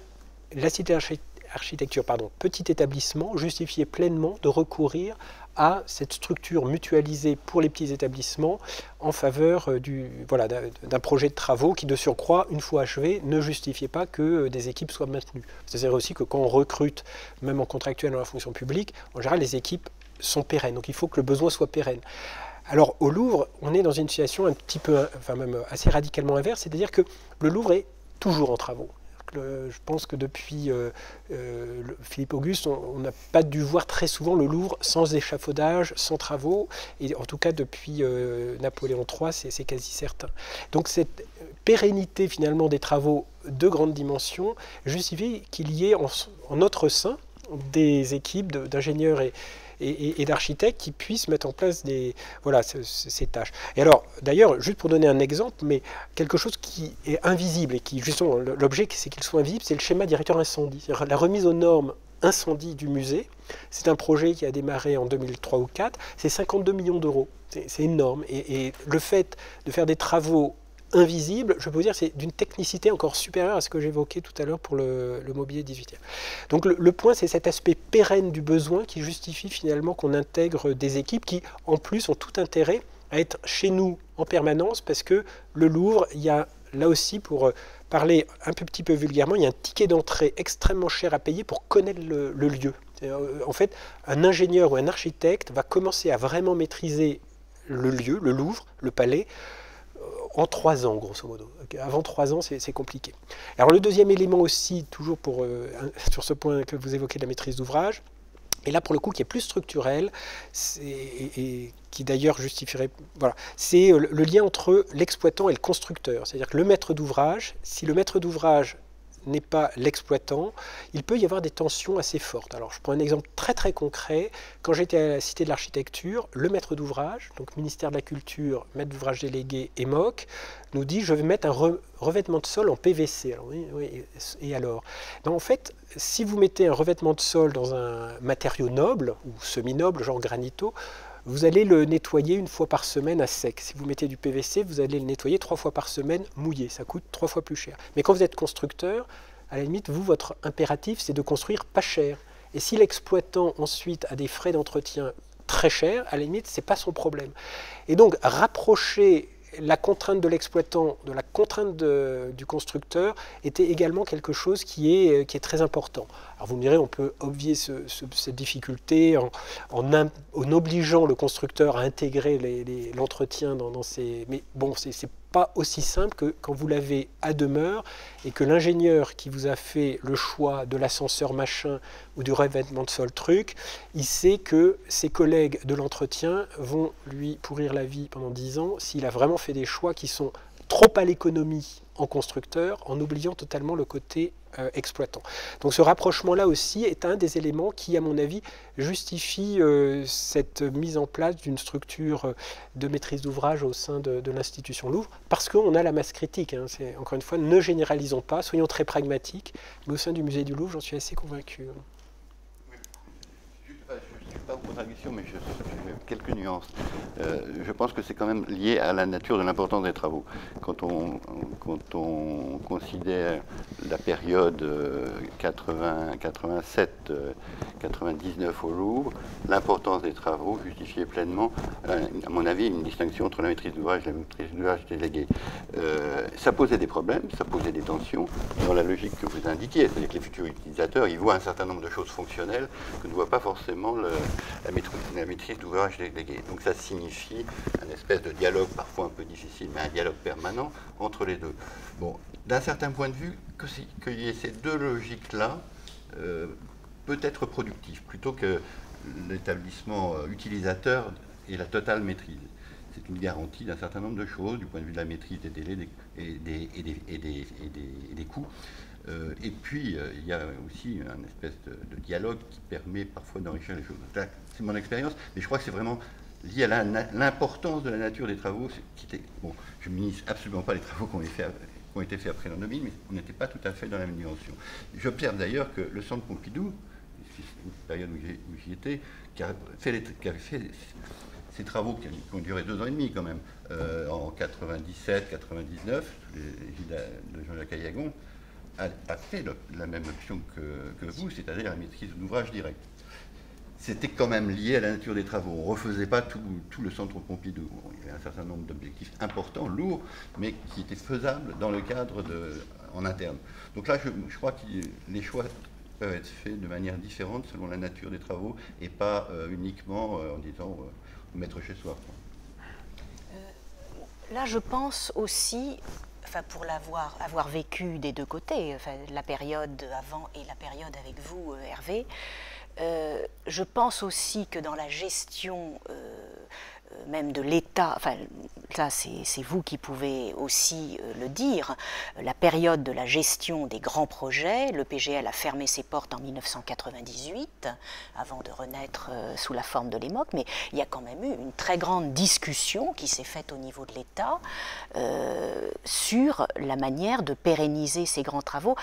la Cité d'Architecture, petit établissement, justifiait pleinement de recourir à cette structure mutualisée pour les petits établissements en faveur d'un projet de travaux qui, de surcroît, une fois achevé, ne justifiait pas que des équipes soient maintenues. C'est-à-dire aussi que quand on recrute, même en contractuel dans la fonction publique, en général, les équipes sont pérennes. Donc il faut que le besoin soit pérenne. Alors au Louvre, on est dans une situation un petit peu, enfin même assez radicalement inverse, c'est-à-dire que le Louvre est toujours en travaux. Je pense que depuis Philippe Auguste, on n'a pas dû voir très souvent le Louvre sans échafaudage, sans travaux, et en tout cas depuis Napoléon III, c'est quasi certain. Donc cette pérennité finalement des travaux de grande dimension justifie qu'il y ait en notre sein des équipes d'ingénieurs et d'architectes qui puissent mettre en place ces tâches. Et alors, d'ailleurs, juste pour donner un exemple, mais quelque chose qui est invisible et qui, justement, l'objet, c'est qu'il soit invisible, c'est le schéma directeur incendie. C'est-à-dire la remise aux normes incendie du musée. C'est un projet qui a démarré en 2003 ou 2004. C'est 52 millions d'euros. C'est énorme. Et le fait de faire des travaux invisible, je peux vous dire, c'est d'une technicité encore supérieure à ce que j'évoquais tout à l'heure pour le mobilier 18e. Donc le point, c'est cet aspect pérenne du besoin qui justifie finalement qu'on intègre des équipes qui, en plus, ont tout intérêt à être chez nous en permanence, parce que le Louvre, il y a là aussi, pour parler un petit peu vulgairement, il y a un ticket d'entrée extrêmement cher à payer pour connaître le lieu. En fait, un ingénieur ou un architecte va commencer à vraiment maîtriser le lieu, le Louvre, le palais, en 3 ans, grosso modo. Avant 3 ans, c'est compliqué. Alors le deuxième élément aussi, toujours sur ce point que vous évoquez de la maîtrise d'ouvrage, et là pour le coup qui est plus structurel, et qui d'ailleurs justifierait, c'est le lien entre l'exploitant et le constructeur. C'est-à-dire que le maître d'ouvrage, si le maître d'ouvrage n'est pas l'exploitant, il peut y avoir des tensions assez fortes. Alors je prends un exemple très très concret. Quand j'étais à la Cité de l'Architecture, le maître d'ouvrage, donc ministère de la Culture, maître d'ouvrage délégué et MOC, nous dit je vais mettre un revêtement de sol en PVC. Alors, oui, et alors en fait, si vous mettez un revêtement de sol dans un matériau noble ou semi-noble, genre granito, vous allez le nettoyer une fois par semaine à sec. Si vous mettez du PVC, vous allez le nettoyer 3 fois par semaine mouillé. Ça coûte 3 fois plus cher. Mais quand vous êtes constructeur, à la limite, vous, votre impératif, c'est de construire pas cher. Et si l'exploitant ensuite a des frais d'entretien très chers, à la limite, ce n'est pas son problème. Et donc, rapprocher la contrainte de l'exploitant de la contrainte du constructeur était également quelque chose qui est très important. Alors vous me direz, on peut obvier cette difficulté en obligeant le constructeur à intégrer l'entretien dans ses... Mais bon, c'est pas aussi simple que quand vous l'avez à demeure et que l'ingénieur qui vous a fait le choix de l'ascenseur machin ou du revêtement de sol truc, il sait que ses collègues de l'entretien vont lui pourrir la vie pendant 10 ans s'il a vraiment fait des choix qui sont trop à l'économie en constructeur en oubliant totalement le côté exploitant. Donc ce rapprochement-là aussi est un des éléments qui, à mon avis, justifie cette mise en place d'une structure de maîtrise d'ouvrage au sein de l'institution Louvre, parce qu'on a la masse critique. Hein. Encore une fois, ne généralisons pas, soyons très pragmatiques, mais au sein du musée du Louvre, j'en suis assez convaincu. Je ne suis pas en contradiction, mais j'ai quelques nuances. Je pense que c'est quand même lié à la nature de l'importance des travaux. Quand on considère la période 80, 87, 99 au Louvre, l'importance des travaux justifiait pleinement, à mon avis, une distinction entre la maîtrise d'ouvrage et la maîtrise d'ouvrage déléguée. Ça posait des problèmes, ça posait des tensions, dans la logique que vous indiquiez, c'est-à-dire que les futurs utilisateurs, ils voient un certain nombre de choses fonctionnelles que ne voit pas forcément la maîtrise d'ouvrage déléguée. Donc ça signifie un espèce de dialogue, parfois un peu difficile, mais un dialogue permanent entre les deux. Bon, d'un certain point de vue, qu'il y ait ces deux logiques-là, peut être productif, plutôt que l'établissement utilisateur et la totale maîtrise. C'est une garantie d'un certain nombre de choses, du point de vue de la maîtrise des délais et des coûts. Et puis, il y a aussi une espèce de dialogue qui permet parfois d'enrichir les choses. C'est mon expérience, mais je crois que c'est vraiment lié à l'importance de la nature des travaux. Bon, je ne minimise absolument pas les travaux qui ont été faits après l'an 2000, mais on n'était pas tout à fait dans la même dimension. J'observe d'ailleurs que le Centre Pompidou, c'est une période où j'y étais, qui avait fait ces travaux qui ont duré 2 ans et demi quand même, en 97, 99, l'égide de Jean-Jacques Ayagon, a fait la même option que vous, c'est-à-dire la maîtrise d'ouvrage direct. C'était quand même lié à la nature des travaux. On ne refaisait pas tout le Centre Pompidou. Bon, il y avait un certain nombre d'objectifs importants, lourds, mais qui étaient faisables dans le cadre en interne. Donc là, je crois que les choix peuvent être faits de manière différente selon la nature des travaux et pas uniquement en disant mettre chez soi. Là, je pense aussi, enfin, pour avoir vécu des deux côtés, enfin, la période avant et la période avec vous, Hervé, je pense aussi que dans la gestion même de l'État, enfin là c'est vous qui pouvez aussi le dire, la période de la gestion des grands projets, le PGL a fermé ses portes en 1998, avant de renaître sous la forme de l'EMOC, mais il y a quand même eu une très grande discussion qui s'est faite au niveau de l'État sur la manière de pérenniser ces grands travaux,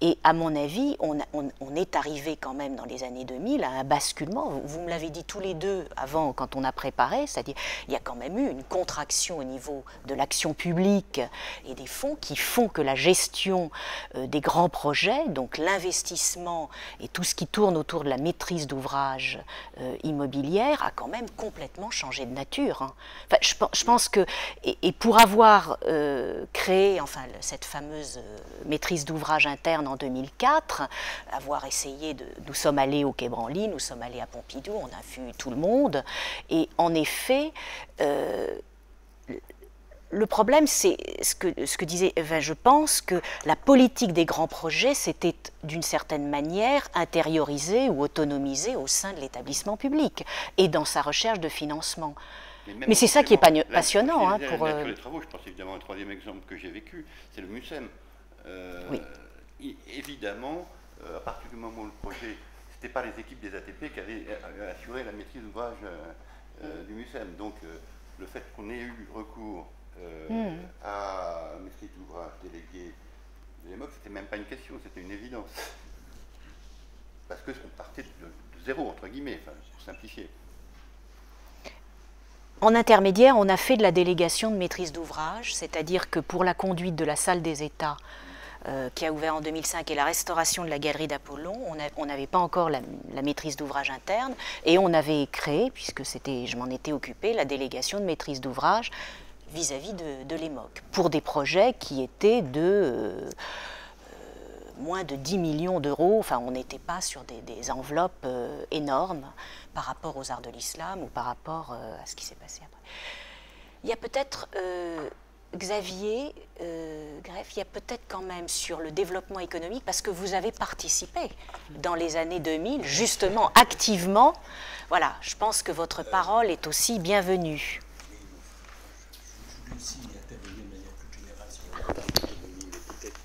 et à mon avis, on est arrivé quand même dans les années 2000 à un basculement, vous me l'avez dit tous les deux avant quand on a préparé, c'est-à-dire il y a quand même eu une contraction au niveau de l'action publique et des fonds qui font que la gestion des grands projets, donc l'investissement et tout ce qui tourne autour de la maîtrise d'ouvrage immobilière a quand même complètement changé de nature. Hein. Enfin, je pense que, et pour avoir créé enfin, cette fameuse maîtrise d'ouvrage interne en 2004, avoir essayé nous sommes allés au Quai Branly, nous sommes allés à Pompidou, on a vu tout le monde, et en effet, le problème, c'est ce que disait, enfin, je pense que la politique des grands projets, c'était d'une certaine manière intériorisée ou autonomisée au sein de l'établissement public et dans sa recherche de financement. Mais c'est ça qui est passionnant. La nature des travaux, je pense évidemment à un troisième exemple que j'ai vécu, c'est le MUSEM. Oui. évidemment, à partir du moment où le projet, c'était pas les équipes des ATP qui avaient assuré la maîtrise d'ouvrage du MUSEM. Donc le fait qu'on ait eu recours à la maîtrise d'ouvrage déléguée de l'EMOC, c'était même pas une question, c'était une évidence. Parce qu'on partait de zéro, entre guillemets, enfin, pour simplifier. En intermédiaire, on a fait de la délégation de maîtrise d'ouvrage, c'est-à-dire que pour la conduite de la salle des États, qui a ouvert en 2005, et la restauration de la galerie d'Apollon, on n'avait pas encore la maîtrise d'ouvrage interne, et on avait créé, puisque je m'en étais occupée, la délégation de maîtrise d'ouvrage vis-à-vis de l'EMOC, pour des projets qui étaient de moins de 10 millions d'euros. Enfin, on n'était pas sur des enveloppes énormes par rapport aux arts de l'islam ou par rapport à ce qui s'est passé après. Il y a peut-être... Xavier Greff, il y a peut-être quand même sur le développement économique, parce que vous avez participé dans les années 2000, justement, activement. Voilà, je pense que votre parole est aussi bienvenue. Je voulais aussi intervenir de manière plus générale sur la partie économie, mais peut-être...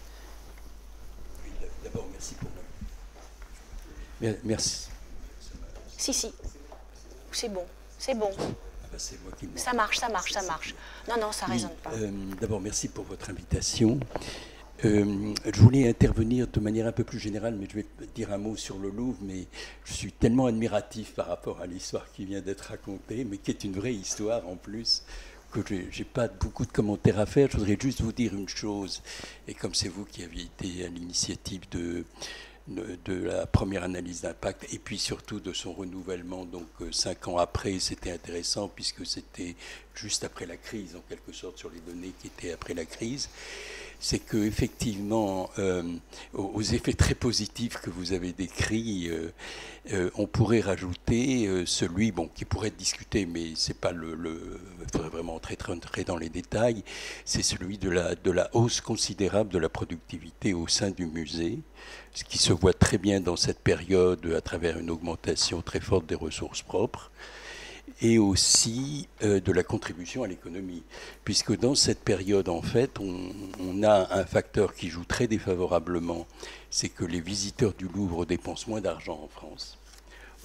Oui, d'abord, merci pour le... Merci. Si. C'est bon, c'est bon. C'est moi qui me... Ça marche. Non, ça ne résonne pas. D'abord, merci pour votre invitation. Je voulais intervenir de manière un peu plus générale, mais je vais dire un mot sur le Louvre, mais je suis tellement admiratif par rapport à l'histoire qui vient d'être racontée, mais qui est une vraie histoire en plus, que je n'ai pas beaucoup de commentaires à faire. Je voudrais juste vous dire une chose, et comme c'est vous qui aviez été à l'initiative de la première analyse d'impact et puis surtout de son renouvellement, donc 5 ans après, c'était intéressant puisque c'était juste après la crise, en quelque sorte, sur les données qui étaient après la crise. C'est qu'effectivement, aux effets très positifs que vous avez décrits, on pourrait rajouter celui qui pourrait être discuté, mais c'est pas il faudrait vraiment entrer dans les détails, c'est celui de la hausse considérable de la productivité au sein du musée, ce qui se voit très bien dans cette période à travers une augmentation très forte des ressources propres, et aussi de la contribution à l'économie. Puisque dans cette période, en fait, on a un facteur qui joue très défavorablement, c'est que les visiteurs du Louvre dépensent moins d'argent en France.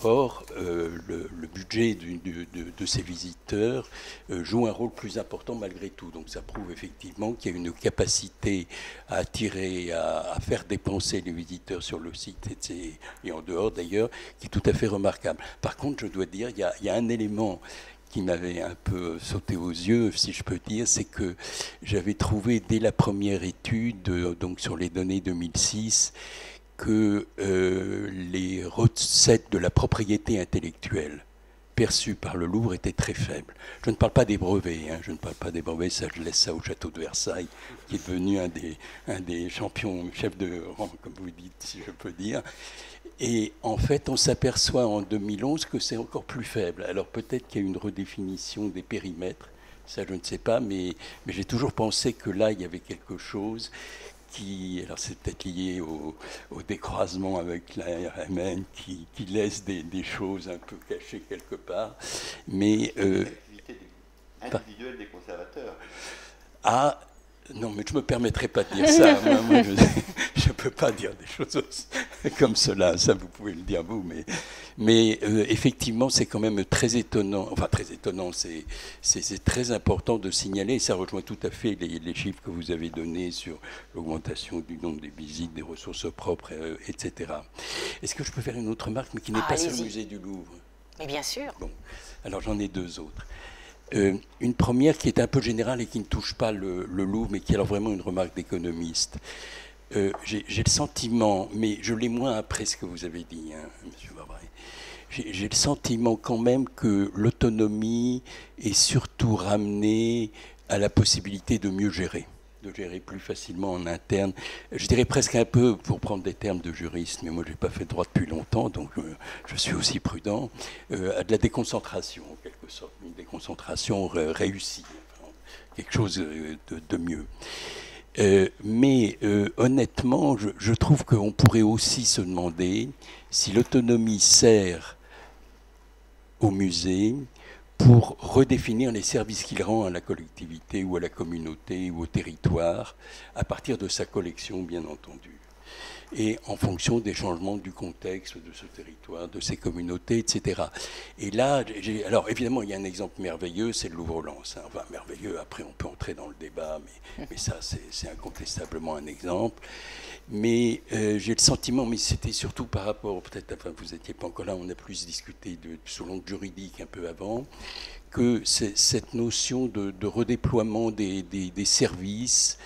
Or, le budget de ces visiteurs joue un rôle plus important malgré tout. Donc ça prouve effectivement qu'il y a une capacité à attirer, à faire dépenser les visiteurs sur le site et en dehors d'ailleurs, qui est tout à fait remarquable. Par contre, je dois dire, il y a un élément qui m'avait un peu sauté aux yeux, si je peux dire, c'est que j'avais trouvé dès la première étude, donc sur les données 2006, que les recettes de la propriété intellectuelle perçues par le Louvre étaient très faibles. Je ne parle pas des brevets, je ne parle pas des brevets, ça je laisse ça au château de Versailles, qui est devenu un des champions chefs de rang, comme vous dites, si je peux dire. Et en fait, on s'aperçoit en 2011 que c'est encore plus faible. Alors peut-être qu'il y a une redéfinition des périmètres, ça je ne sais pas, mais j'ai toujours pensé que là, il y avait quelque chose alors c'est peut-être lié au décroisement avec la RMN qui laisse des choses un peu cachées quelque part. Mais l'activité individuelle des conservateurs. Ah, non, mais je ne me permettrai pas de dire ça. Moi, je ne peux pas dire des choses comme cela. Ça, vous pouvez le dire vous. Mais effectivement, c'est quand même très étonnant. Enfin, très étonnant. C'est très important de signaler. Ça rejoint tout à fait les chiffres que vous avez donnés sur l'augmentation du nombre des visites, des ressources propres, etc. Est-ce que je peux faire une autre remarque, mais qui n'est pas sur le musée du Louvre? Mais bien sûr. Bon, alors j'en ai deux autres. Une première qui est un peu générale et qui ne touche pas le Louvre, mais qui est alors vraiment une remarque d'économiste. J'ai le sentiment, mais je l'ai moins après ce que vous avez dit, Monsieur Barbret, j'ai le sentiment quand même que l'autonomie est surtout ramenée à la possibilité de mieux gérer, de gérer plus facilement en interne. Je dirais presque un peu, pour prendre des termes de juriste, mais moi je n'ai pas fait de droit depuis longtemps, donc je suis aussi prudent, à de la déconcentration en quelque sorte, une déconcentration réussie, enfin, quelque chose de mieux. Mais honnêtement, je trouve qu'on pourrait aussi se demander si l'autonomie sert au musée pour redéfinir les services qu'il rend à la collectivité ou à la communauté ou au territoire à partir de sa collection, bien entendu. et en fonction des changements du contexte de ce territoire, de ces communautés, etc. Et là, alors évidemment, il y a un exemple merveilleux, c'est le Louvre-Lens. Enfin, merveilleux, après on peut entrer dans le débat, mais ça, c'est incontestablement un exemple. Mais j'ai le sentiment, mais c'était surtout par rapport, peut-être, enfin, vous n'étiez pas encore là, on a plus discuté sur l'angle juridique un peu avant, que cette notion de redéploiement des services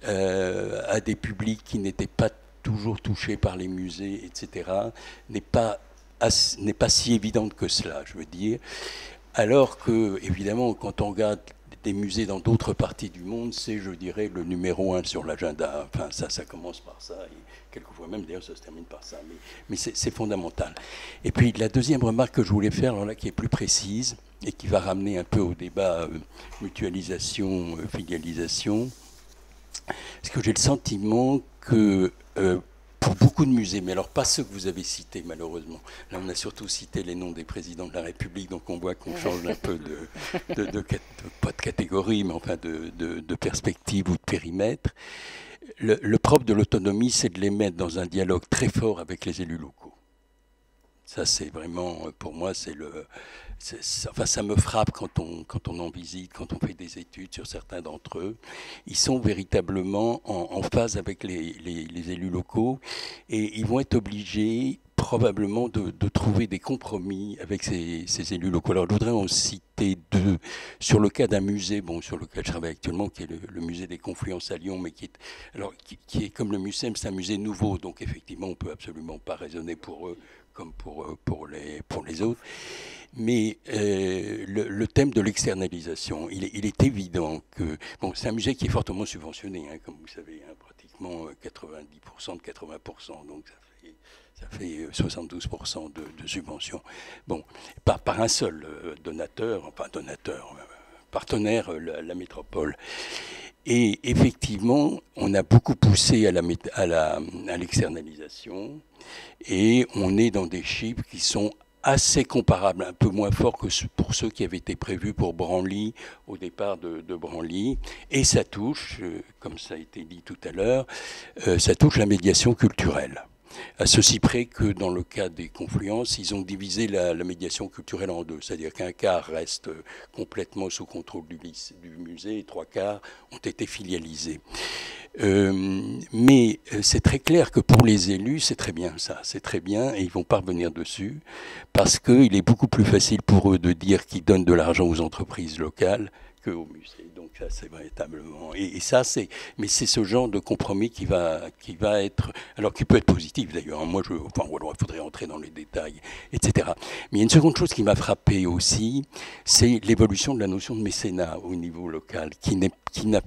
à des publics qui n'étaient pas toujours touchés par les musées, etc., n'est pas si évidente que cela, je veux dire. Alors que, évidemment, quand on regarde des musées dans d'autres parties du monde, c'est, je dirais, le numéro 1 sur l'agenda. Enfin, ça commence par ça, et quelquefois même, d'ailleurs, ça se termine par ça. Mais c'est fondamental. Et puis, la deuxième remarque que je voulais faire, alors là, qui est plus précise, et qui va ramener un peu au débat mutualisation, filialisation, c'est que j'ai le sentiment que pour beaucoup de musées, mais alors pas ceux que vous avez cités malheureusement, là on a surtout cité les noms des présidents de la République, donc on voit qu'on change un peu pas de catégorie, mais enfin de perspective ou de périmètre. Le propre de l'autonomie, c'est de les mettre dans un dialogue très fort avec les élus locaux. Ça, c'est vraiment, pour moi, enfin, ça me frappe quand on en visite, quand on fait des études sur certains d'entre eux. Ils sont véritablement en phase avec les élus locaux et ils vont être obligés probablement de trouver des compromis avec ces élus locaux. Alors, je voudrais en citer deux. Sur le cas d'un musée, sur lequel je travaille actuellement, qui est le musée des Confluences à Lyon, mais qui est comme le MUSEM, c'est un musée nouveau, donc effectivement, on ne peut absolument pas raisonner pour eux comme pour les autres. Mais le thème de l'externalisation, il est évident que... c'est un musée qui est fortement subventionné, comme vous savez, pratiquement 90% de 80%, donc ça fait 72% de subvention. Par un seul partenaire, la métropole. Et effectivement, on a beaucoup poussé à l'externalisation et on est dans des chiffres qui sont assez comparables, un peu moins forts que pour ceux qui avaient été prévus pour Branly, au départ de Branly. Et ça touche, comme ça a été dit tout à l'heure, ça touche la médiation culturelle. À ceci près que dans le cas des Confluences, ils ont divisé la médiation culturelle en deux. C'est-à-dire qu'un quart reste complètement sous contrôle du musée et 3/4 ont été filialisés. Mais c'est très clair que pour les élus, c'est très bien ça. C'est très bien et ils vont pas revenir dessus parce qu'il est beaucoup plus facile pour eux de dire qu'ils donnent de l'argent aux entreprises locales qu'au musée. Donc ça, c'est véritablement... Et ça, mais c'est ce genre de compromis qui va être... Alors, qui peut être positif, d'ailleurs. Moi, il faudrait entrer dans les détails, etc. Mais il y a une seconde chose qui m'a frappé aussi, c'est l'évolution de la notion de mécénat au niveau local, qui n'a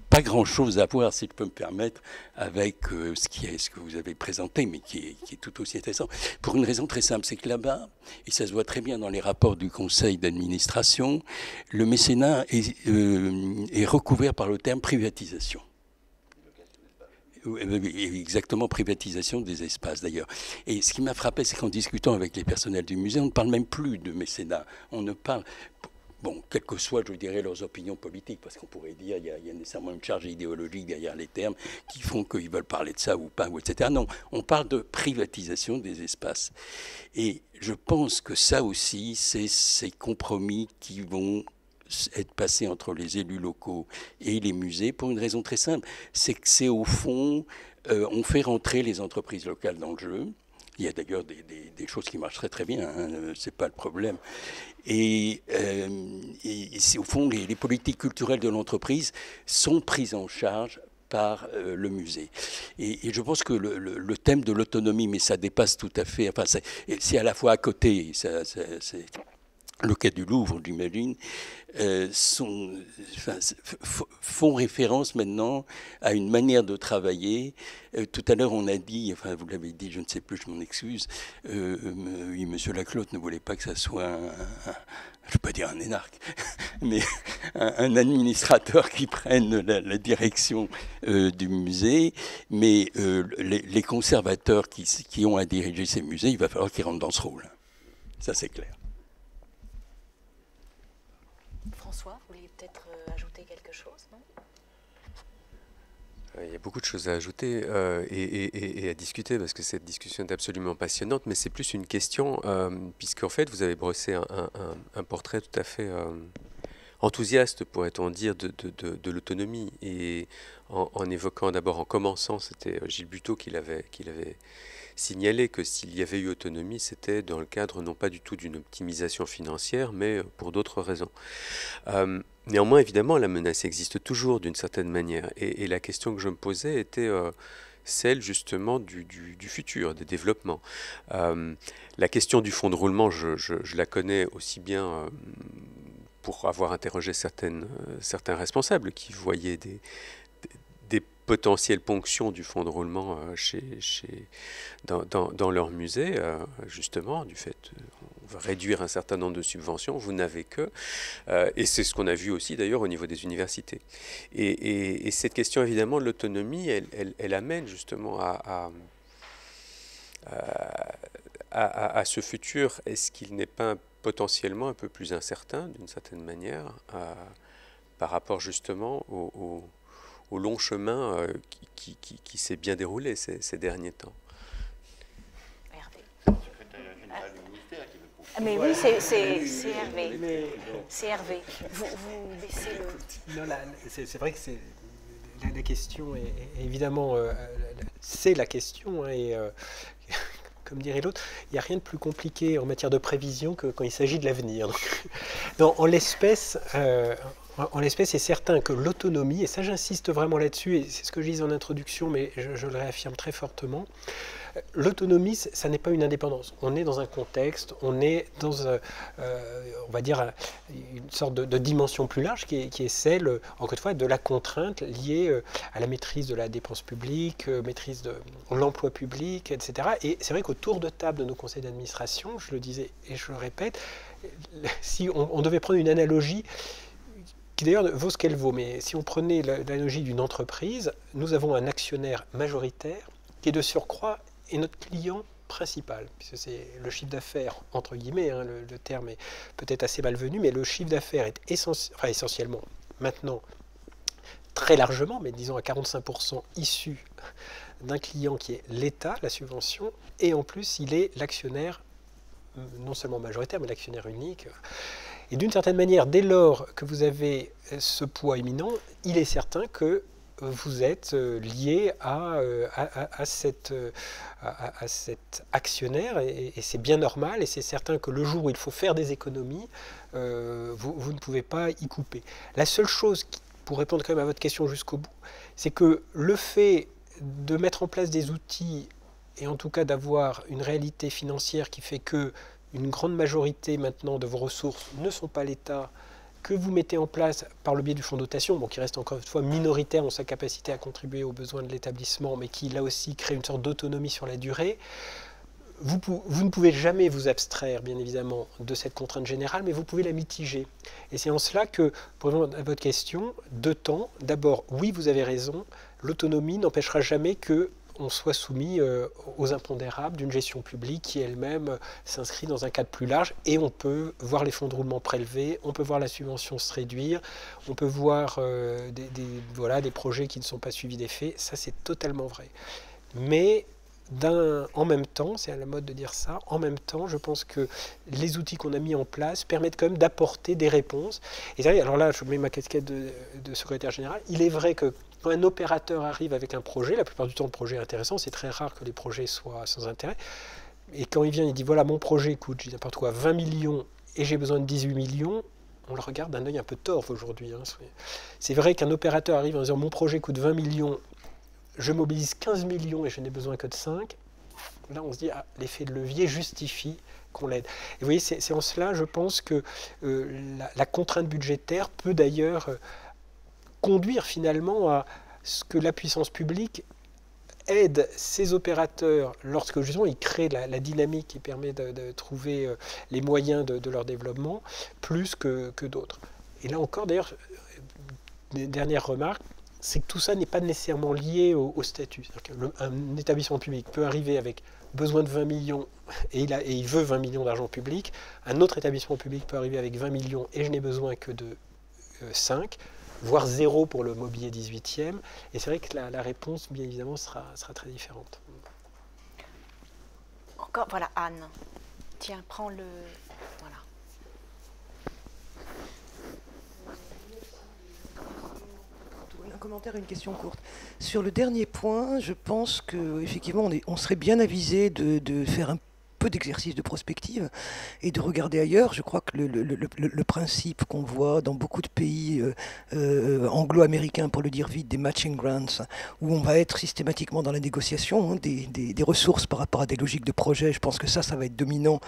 pas grand-chose à voir, si je peux me permettre, avec ce que vous avez présenté, mais qui est tout aussi intéressant. Pour une raison très simple, c'est que là-bas, et ça se voit très bien dans les rapports du conseil d'administration, le mécénat est recouvert par le terme privatisation. Exactement, privatisation des espaces d'ailleurs. Et ce qui m'a frappé, c'est qu'en discutant avec les personnels du musée, on ne parle même plus de mécénat. On ne parle... quelles que soient, je dirais, leurs opinions politiques, parce qu'on pourrait dire qu'il y a nécessairement une charge idéologique derrière les termes qui font qu'ils veulent parler de ça ou pas, etc. Non, on parle de privatisation des espaces. Et je pense que ça aussi, c'est ces compromis qui vont être passés entre les élus locaux et les musées pour une raison très simple. C'est que c'est au fond, on fait rentrer les entreprises locales dans le jeu. Il y a d'ailleurs des choses qui marchent très très bien, c'est pas le problème. Et c'est, au fond, les politiques culturelles de l'entreprise sont prises en charge par le musée. Et je pense que le thème de l'autonomie, mais ça dépasse tout à fait, enfin c'est à la fois à côté, c'est le cas du Louvre, j'imagine, font référence maintenant à une manière de travailler. Tout à l'heure, on a dit, enfin vous l'avez dit, je ne sais plus, je m'en excuse, oui, monsieur Laclotte ne voulait pas que ça soit je ne veux pas dire un énarque, mais un administrateur qui prenne la direction du musée, mais les conservateurs qui ont à diriger ces musées, il va falloir qu'ils rentrent dans ce rôle. Ça, c'est clair. François, vous vouliez peut-être ajouter quelque chose, non ? Il y a beaucoup de choses à ajouter et à discuter parce que cette discussion est absolument passionnante, mais c'est plus une question, puisqu'en fait vous avez brossé un portrait tout à fait enthousiaste, pourrait-on dire, de l'autonomie. Et en évoquant d'abord, en commençant, c'était Gilles Buteau qui l'avait signalé que s'il y avait eu autonomie, c'était dans le cadre non pas du tout d'une optimisation financière, mais pour d'autres raisons. Néanmoins, évidemment, la menace existe toujours d'une certaine manière. Et la question que je me posais était celle justement du futur, des développements. La question du fonds de roulement, je la connais aussi bien pour avoir interrogé certains responsables qui voyaient des potentielles ponctions du fonds de roulement dans leur musée, justement, du fait on va réduire un certain nombre de subventions, vous n'avez que, et c'est ce qu'on a vu aussi d'ailleurs au niveau des universités. Et cette question évidemment de l'autonomie, elle amène justement à ce futur. Est-ce qu'il n'est pas potentiellement un peu plus incertain d'une certaine manière par rapport justement au long chemin qui s'est bien déroulé ces derniers temps? Mais oui, c'est Hervé. C'est Hervé. Vous baissez le... Non, c'est vrai que la question est évidemment... c'est la question, hein, et comme dirait l'autre, il n'y a rien de plus compliqué en matière de prévision que quand il s'agit de l'avenir. En l'espèce, c'est certain que l'autonomie, et ça j'insiste vraiment là-dessus, et c'est ce que je disais en introduction, mais je le réaffirme très fortement, l'autonomie, ça n'est pas une indépendance. On est dans un contexte, on est dans, on va dire, une sorte de dimension plus large qui est celle, encore une fois, de la contrainte liée à la maîtrise de la dépense publique, maîtrise de l'emploi public, etc. Et c'est vrai qu'au tour de table de nos conseils d'administration, je le disais et je le répète, si on devait prendre une analogie, qui d'ailleurs vaut ce qu'elle vaut, mais si on prenait l'analogie d'une entreprise, nous avons un actionnaire majoritaire qui est de surcroît est notre client principal, puisque c'est le chiffre d'affaires, entre guillemets, hein, le terme est peut-être assez malvenu, mais le chiffre d'affaires est essentiellement, maintenant, très largement, mais disons à 45% issu d'un client qui est l'État, la subvention, et en plus, il est l'actionnaire, non seulement majoritaire, mais l'actionnaire unique. Et d'une certaine manière, dès lors que vous avez ce poids éminent, il est certain que vous êtes lié à cet actionnaire, et c'est bien normal, et c'est certain que le jour où il faut faire des économies, vous ne pouvez pas y couper. La seule chose, pour répondre quand même à votre question jusqu'au bout, c'est que le fait de mettre en place des outils, et en tout cas d'avoir une réalité financière qui fait que une grande majorité maintenant de vos ressources ne sont pas l'État, que vous mettez en place par le biais du fonds de dotation, bon, qui reste encore une fois minoritaire dans sa capacité à contribuer aux besoins de l'établissement, mais qui là aussi crée une sorte d'autonomie sur la durée, vous ne pouvez jamais vous abstraire, bien évidemment, de cette contrainte générale, mais vous pouvez la mitiger. Et c'est en cela que, pour répondre à votre question, deux temps. D'abord, oui, vous avez raison, l'autonomie n'empêchera jamais que on soit soumis aux impondérables d'une gestion publique qui elle-même s'inscrit dans un cadre plus large, et on peut voir les fonds de roulement prélevés, on peut voir la subvention se réduire, on peut voir des projets qui ne sont pas suivis d'effet, ça c'est totalement vrai. Mais en même temps, c'est à la mode de dire ça, en même temps, je pense que les outils qu'on a mis en place permettent quand même d'apporter des réponses. Et alors là, je mets ma casquette de secrétaire général, il est vrai que quand un opérateur arrive avec un projet, la plupart du temps le projet est intéressant, c'est très rare que les projets soient sans intérêt, et quand il vient, il dit voilà mon projet coûte, je dis n'importe quoi, 20 millions et j'ai besoin de 18 millions, on le regarde d'un œil un peu torve aujourd'hui. Hein. C'est vrai qu'un opérateur arrive en disant mon projet coûte 20 millions, je mobilise 15 millions et je n'ai besoin que de 5, là on se dit l'effet de levier justifie qu'on l'aide. Et vous voyez, c'est en cela, je pense que la contrainte budgétaire peut d'ailleurs conduire finalement à ce que la puissance publique aide ces opérateurs lorsque justement ils créent la dynamique qui permet de trouver les moyens de leur développement plus que d'autres. Et là encore, d'ailleurs, dernière remarque, c'est que tout ça n'est pas nécessairement lié au statut. Un établissement public peut arriver avec besoin de 20 millions et il veut 20 millions d'argent public. Un autre établissement public peut arriver avec 20 millions et je n'ai besoin que de 5. voire 0 pour le mobilier 18e. Et c'est vrai que la réponse, bien évidemment, sera très différente. Encore, voilà, Anne. Tiens, prends le... Voilà. Un commentaire et une question courte. Sur le dernier point, je pense qu'effectivement, on serait bien avisé de faire un peu d'exercice de prospective et de regarder ailleurs. Je crois que le principe qu'on voit dans beaucoup de pays anglo-américains, pour le dire vite, des matching grants, où on va être systématiquement dans la négociation des ressources par rapport à des logiques de projet, je pense que ça va être dominant.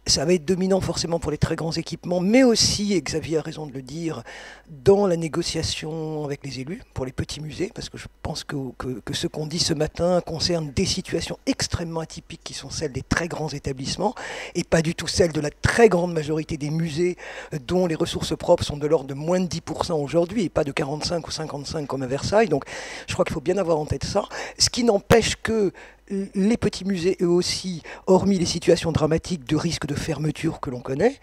Ça va être dominant forcément pour les très grands équipements, mais aussi, et Xavier a raison de le dire, dans la négociation avec les élus, pour les petits musées, parce que je pense que ce qu'on dit ce matin concerne des situations extrêmement atypiques qui sont celles des très grands établissements, et pas du tout celles de la très grande majorité des musées dont les ressources propres sont de l'ordre de moins de 10% aujourd'hui, et pas de 45 ou 55 comme à Versailles. Donc je crois qu'il faut bien avoir en tête ça. Ce qui n'empêche que les petits musées, eux aussi, hormis les situations dramatiques de risque de fermeture que l'on connaît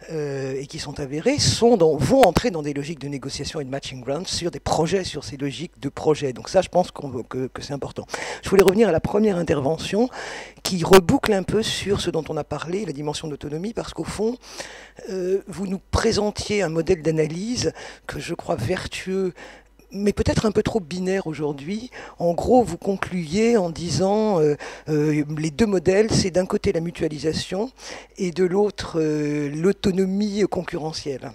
et qui sont avérées, vont entrer dans des logiques de négociation et de matching grants sur des projets, sur ces logiques de projets. Donc ça, je pense que c'est important. Je voulais revenir à la première intervention qui reboucle un peu sur ce dont on a parlé, la dimension d'autonomie, parce qu'au fond, vous nous présentiez un modèle d'analyse que je crois vertueux, mais peut-être un peu trop binaire aujourd'hui. En gros, vous concluiez en disant les deux modèles, c'est d'un côté la mutualisation et de l'autre l'autonomie concurrentielle.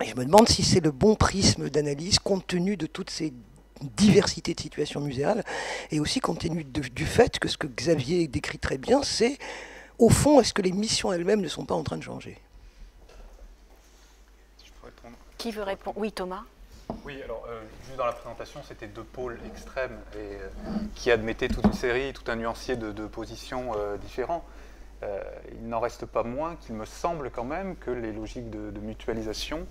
Et je me demande si c'est le bon prisme d'analyse compte tenu de toutes ces diversités de situations muséales et aussi compte tenu du fait que ce que Xavier décrit très bien, c'est au fond, est-ce que les missions elles-mêmes ne sont pas en train de changer? Qui veut répondre? Oui, Thomas. Oui, alors, juste dans la présentation, c'était deux pôles extrêmes et, qui admettaient toute une série, tout un nuancier de positions différents. Il n'en reste pas moins qu'il me semble quand même que les logiques de mutualisation,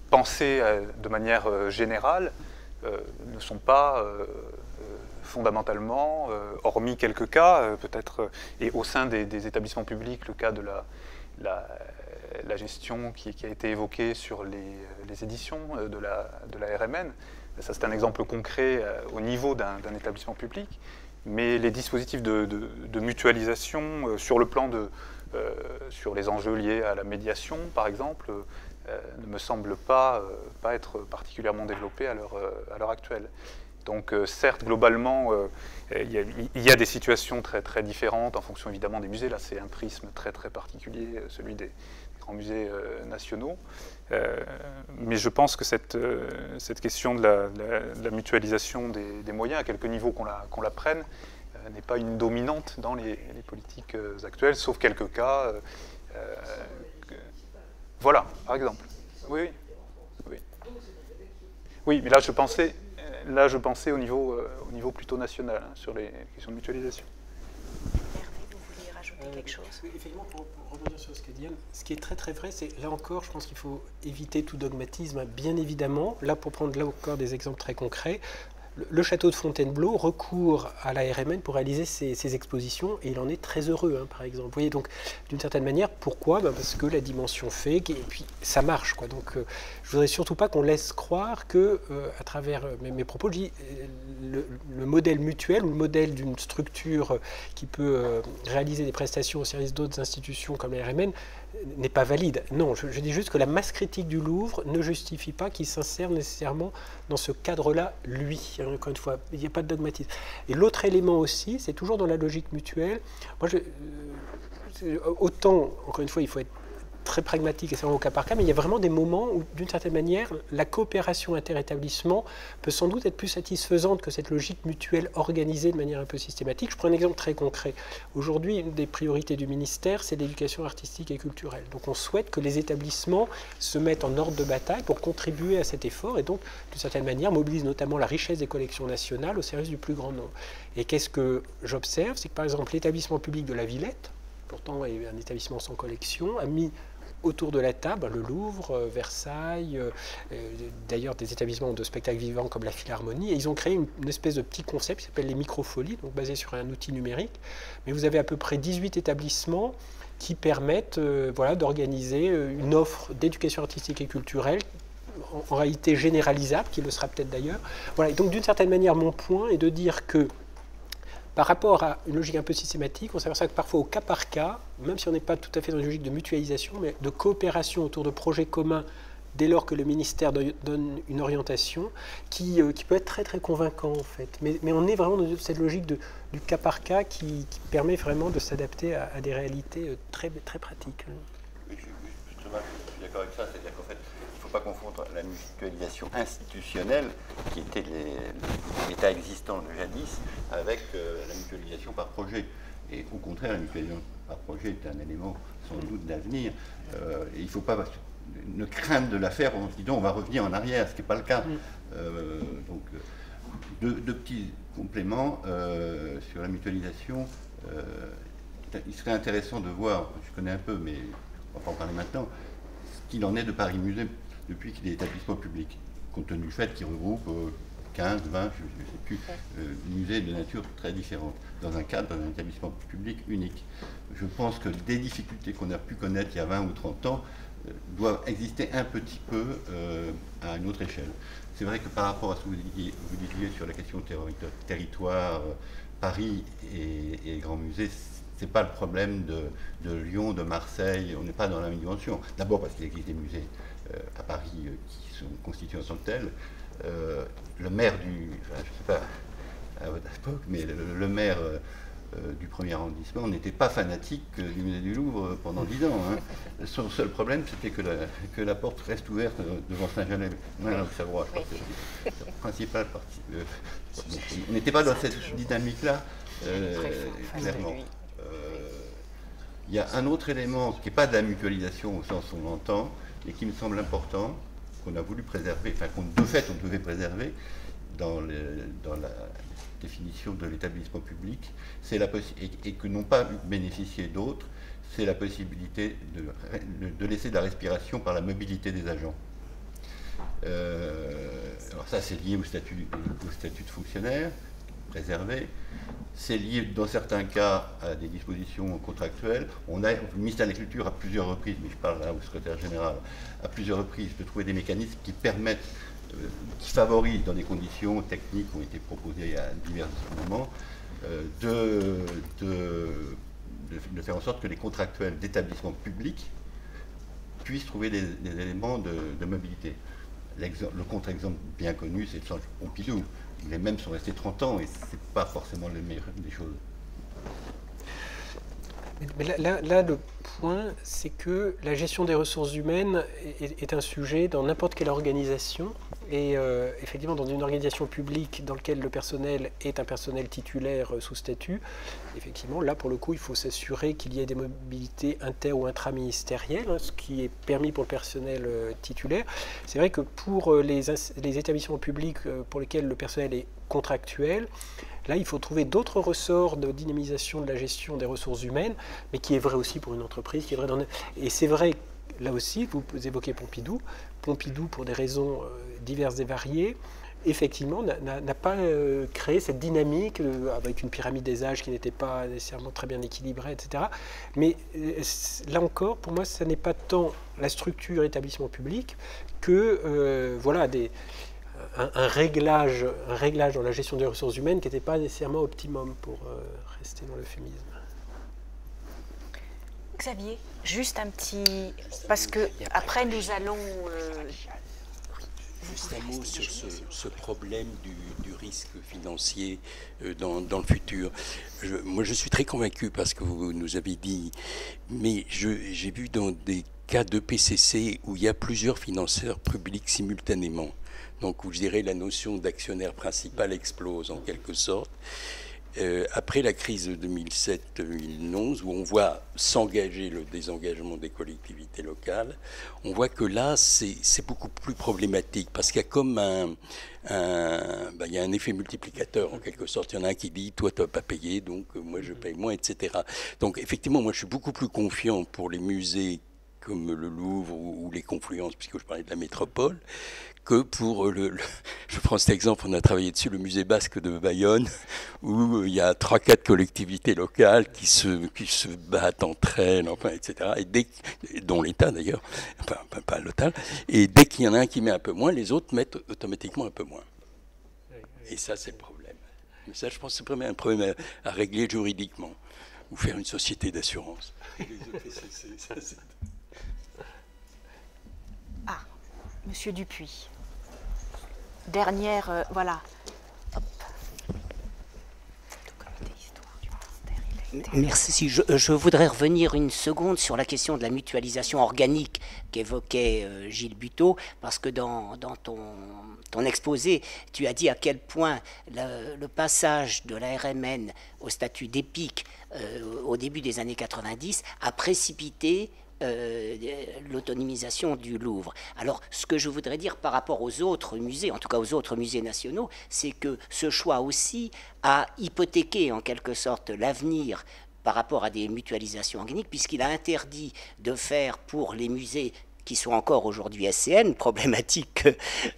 pensées de manière générale, ne sont pas fondamentalement, hormis quelques cas, peut-être, et au sein des établissements publics, le cas de la gestion qui a été évoquée sur les éditions de la RMN. Ça, c'est un exemple concret au niveau d'un établissement public. Mais les dispositifs de mutualisation sur le plan sur les enjeux liés à la médiation, par exemple, ne me semblent pas être particulièrement développés à l'heure actuelle. Donc certes, globalement, il y a des situations très, très différentes en fonction évidemment des musées. Là, c'est un prisme très, très particulier, celui des grands musées nationaux. Mais je pense que cette question de la mutualisation des moyens, à quelque niveau qu'on la prenne, n'est pas une dominante dans les politiques actuelles, sauf quelques cas. Voilà, par exemple. Oui. Oui, mais là, je pensais au niveau plutôt national, hein, sur les questions de mutualisation. Hervé, vous vouliez rajouter quelque chose? Effectivement, pour rebondir sur ce qu'a dit Anne, ce qui est très très vrai, c'est là encore, je pense qu'il faut éviter tout dogmatisme, bien évidemment. Là, pour prendre là encore des exemples très concrets, le château de Fontainebleau recourt à la RMN pour réaliser ses expositions et il en est très heureux, hein, par exemple. Vous voyez, donc d'une certaine manière, pourquoi? Parce que la dimension fait, et puis ça marche, quoi. Donc je voudrais surtout pas qu'on laisse croire que, à travers mes propos, je dis le modèle mutuel ou le modèle d'une structure qui peut réaliser des prestations au service d'autres institutions comme la RMN n'est pas valide. Non, je dis juste que la masse critique du Louvre ne justifie pas qu'il s'insère nécessairement dans ce cadre-là, lui. Encore une fois, il n'y a pas de dogmatisme. Et l'autre élément aussi, c'est toujours dans la logique mutuelle. Moi, autant, encore une fois, il faut être très pragmatique et c'est vraiment au cas par cas, mais il y a vraiment des moments où, d'une certaine manière, la coopération inter-établissement peut sans doute être plus satisfaisante que cette logique mutuelle organisée de manière un peu systématique. Je prends un exemple très concret. Aujourd'hui, une des priorités du ministère, c'est l'éducation artistique et culturelle. Donc on souhaite que les établissements se mettent en ordre de bataille pour contribuer à cet effort et donc, d'une certaine manière, mobilisent notamment la richesse des collections nationales au service du plus grand nombre. Et qu'est-ce que j'observe? C'est que, par exemple, l'établissement public de la Villette, pourtant est un établissement sans collection, a mis autour de la table, le Louvre, Versailles, d'ailleurs des établissements de spectacles vivants comme la Philharmonie, et ils ont créé une espèce de petit concept qui s'appelle les microfolies, donc basé sur un outil numérique. Mais vous avez à peu près 18 établissements qui permettent d'organiser une offre d'éducation artistique et culturelle en réalité généralisable, qui le sera peut-être d'ailleurs. Voilà. Et donc d'une certaine manière, mon point est de dire que par rapport à une logique un peu systématique, on s'aperçoit que parfois au cas par cas, même si on n'est pas tout à fait dans une logique de mutualisation, mais de coopération autour de projets communs, dès lors que le ministère donne une orientation, qui peut être très très convaincant en fait. Mais on est vraiment dans cette logique du cas par cas qui permet vraiment de s'adapter à des réalités très, très pratiques. Oui, je suis d'accord avec ça, c'est-à-dire qu'en fait, il ne faut pas confondre la mutualisation institutionnelle, qui était l'état existant de jadis, avec la mutualisation par projet. Et au contraire, la mutualisation par projet est un élément sans doute d'avenir. Et il ne faut pas une crainte de la faire en se disant on va revenir en arrière, ce qui n'est pas le cas. Donc, deux petits compléments sur la mutualisation. Il serait intéressant de voir, je connais un peu, mais on va pas en parler maintenant, ce qu'il en est de Paris Musée depuis qu'il est établissement public, compte tenu du fait qu'il regroupe 15, 20, je ne sais plus, musées de nature très différente, dans un cadre d'un établissement public unique. Je pense que des difficultés qu'on a pu connaître il y a 20 ou 30 ans doivent exister un petit peu à une autre échelle. C'est vrai que par rapport à ce que vous disiez sur la question territoire, Paris et Grand Musée, ce n'est pas le problème de Lyon, de Marseille, on n'est pas dans la même dimension. D'abord parce qu'il existe des musées à Paris qui sont constitués en tant que tels. Le maire je ne sais pas à votre époque, mais le maire du premier arrondissement n'était pas fanatique du musée du Louvre pendant 10 ans. Hein. Son seul problème, c'était que la porte reste ouverte devant Saint-Genès. Non, ça je crois que c'est la principale partie. On n'était pas dans cette dynamique-là, clairement. Il y a un autre élément qui n'est pas de la mutualisation au sens où on l'entend, et qui me semble important, qu'on a voulu préserver, enfin de fait on devait préserver dans la définition de l'établissement public, c'est et que n'ont pas bénéficié d'autres, c'est la possibilité de laisser de la respiration par la mobilité des agents. Alors ça c'est lié au statut de fonctionnaire préservé. C'est lié dans certains cas à des dispositions contractuelles. Le ministère de la Culture à plusieurs reprises, mais je parle là au secrétaire général, à plusieurs reprises de trouver des mécanismes qui permettent, qui favorisent dans des conditions techniques qui ont été proposées à divers moments, de faire en sorte que les contractuels d'établissements publics puissent trouver des éléments de mobilité. Le contre-exemple bien connu, c'est le Centre Pompidou. Les mêmes sont restés 30 ans et ce n'est pas forcément le meilleur des choses. Mais là, le point, c'est que la gestion des ressources humaines est un sujet dans n'importe quelle organisation. Et effectivement, dans une organisation publique dans laquelle le personnel est un personnel titulaire sous statut, effectivement, là, pour le coup, il faut s'assurer qu'il y ait des mobilités inter- ou intraministérielles, ce qui est permis pour le personnel titulaire. C'est vrai que pour les établissements publics pour lesquels le personnel est contractuel, là, il faut trouver d'autres ressorts de dynamisation de la gestion des ressources humaines, mais qui est vrai aussi pour une entreprise, qui est vrai et c'est vrai, là aussi, vous évoquez Pompidou. Pompidou, pour des raisons diverses et variées, effectivement, n'a pas créé cette dynamique avec une pyramide des âges qui n'était pas nécessairement très bien équilibrée, etc. Mais là encore, pour moi, ce n'est pas tant la structure établissement public que un réglage dans la gestion des ressources humaines qui n'était pas nécessairement optimum pour rester dans l'euphémisme. Xavier, juste un petit... Parce que après nous allons... Juste un mot sur ce problème du risque financier dans le futur. Moi, je suis très convaincu parce que vous nous avez dit, mais j'ai vu dans des cas de PCC où il y a plusieurs financeurs publics simultanément. Donc, où je dirais la notion d'actionnaire principal explose en quelque sorte. Après la crise de 2007-2011, où on voit s'engager le désengagement des collectivités locales, on voit que là, c'est beaucoup plus problématique, parce qu'il y a comme il y a un effet multiplicateur, en quelque sorte. Il y en a un qui dit, toi, tu n'as pas payé, donc moi, je paye moins, etc. Donc, effectivement, moi, je suis beaucoup plus confiant pour les musées comme le Louvre ou les Confluences, puisque je parlais de la métropole, que pour je prends cet exemple, on a travaillé dessus, le musée basque de Bayonne, où il y a 3-4 collectivités locales qui se battent entre elles, enfin, etc., dont l'État d'ailleurs, enfin pas l'État, et dès qu'il y en a un qui met un peu moins, les autres mettent automatiquement un peu moins. Et ça, c'est le problème. Mais ça, je pense que c'est un problème à régler juridiquement, ou faire une société d'assurance. Ah, Monsieur Dupuis. Dernière, voilà. Hop. Merci. Je voudrais revenir une seconde sur la question de la mutualisation organique qu'évoquait Gilles Buteau, parce que dans ton exposé, tu as dit à quel point le passage de la RMN au statut d'EPIC au début des années 90 a précipité l'autonomisation du Louvre. Alors, ce que je voudrais dire par rapport aux autres musées, en tout cas aux autres musées nationaux, c'est que ce choix aussi a hypothéqué en quelque sorte l'avenir par rapport à des mutualisations organiques, puisqu'il a interdit de faire pour les musées qui sont encore aujourd'hui SCN, problématique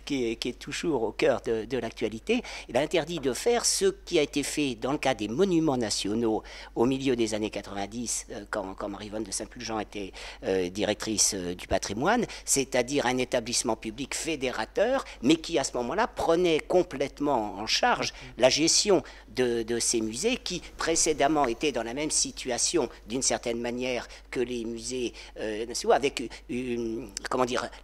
qui est toujours au cœur de l'actualité, il a interdit de faire ce qui a été fait dans le cas des monuments nationaux au milieu des années 90, quand Marie-Vonne de Saint-Pulgent était directrice du patrimoine, c'est-à-dire un établissement public fédérateur, mais qui à ce moment-là prenait complètement en charge la gestion de ces musées qui précédemment étaient dans la même situation d'une certaine manière que les musées nationaux, avec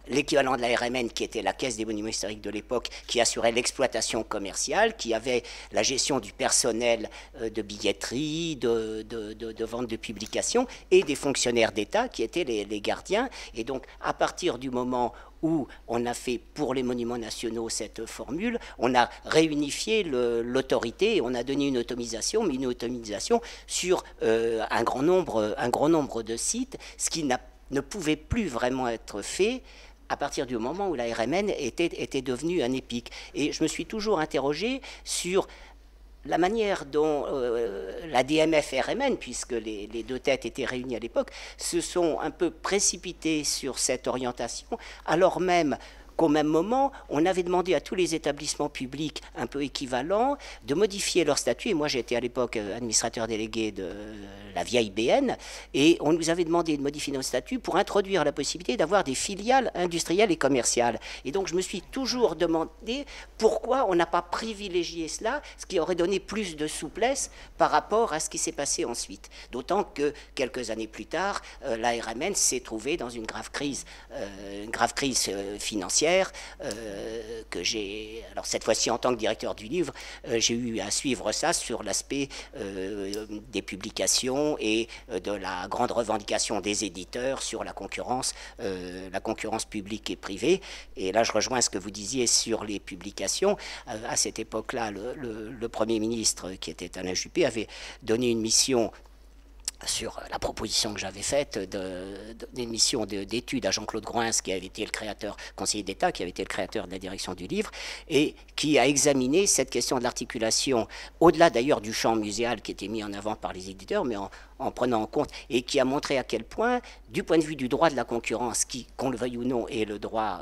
l'équivalent de la RMN qui était la Caisse des monuments historiques de l'époque, qui assurait l'exploitation commerciale, qui avait la gestion du personnel de billetterie, de vente de publications, et des fonctionnaires d'État qui étaient les gardiens. Et donc à partir du moment où on a fait pour les monuments nationaux cette formule, on a réunifié l'autorité et on a donné une autorisation, mais une autorisation sur un grand nombre de sites, ce qui ne pouvait plus vraiment être fait à partir du moment où la RMN était devenue un EPIC. Et je me suis toujours interrogé sur la manière dont la DMF et RMN, puisque les deux têtes étaient réunies à l'époque, se sont un peu précipités sur cette orientation, alors même qu'au même moment, on avait demandé à tous les établissements publics un peu équivalents de modifier leur statut. Et moi, j'étais à l'époque administrateur délégué de la vieille BN, et on nous avait demandé de modifier nos statuts pour introduire la possibilité d'avoir des filiales industrielles et commerciales. Et donc, je me suis toujours demandé pourquoi on n'a pas privilégié cela, ce qui aurait donné plus de souplesse par rapport à ce qui s'est passé ensuite. D'autant que, quelques années plus tard, la RMN s'est trouvée dans une grave crise financière, que j'ai, alors cette fois-ci en tant que directeur du livre, j'ai eu à suivre ça sur l'aspect des publications et de la grande revendication des éditeurs sur la concurrence publique et privée. Et là, je rejoins ce que vous disiez sur les publications. À cette époque-là, le Premier ministre, qui était Alain Juppé, avait donné une mission sur la proposition que j'avais faite d'une mission d'études à Jean-Claude Groins, qui avait été le créateur, conseiller d'État, qui avait été le créateur de la direction du livre, et qui a examiné cette question de l'articulation, au-delà d'ailleurs du champ muséal qui était mis en avant par les éditeurs, mais en prenant en compte, et qui a montré à quel point, du point de vue du droit de la concurrence, qui, qu'on le veuille ou non, est le droit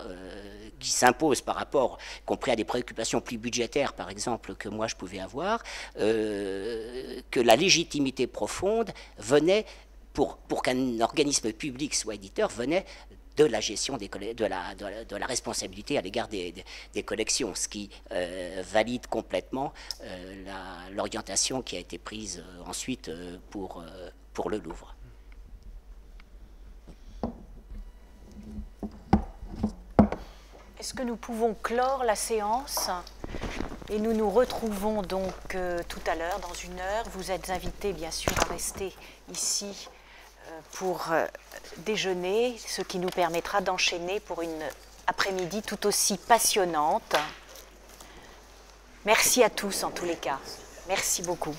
qui s'impose par rapport, compris à des préoccupations plus budgétaires, par exemple, que moi je pouvais avoir, que la légitimité profonde venait, pour qu'un organisme public soit éditeur, venait de la gestion de la responsabilité à l'égard des collections, ce qui valide complètement l'orientation qui a été prise ensuite pour le Louvre. Est-ce que nous pouvons clore la séance? Et nous nous retrouvons donc tout à l'heure, dans 1 heure. Vous êtes invités, bien sûr, à rester ici pour déjeuner, ce qui nous permettra d'enchaîner pour une après-midi tout aussi passionnante. Merci à tous, en tous les cas. Merci beaucoup.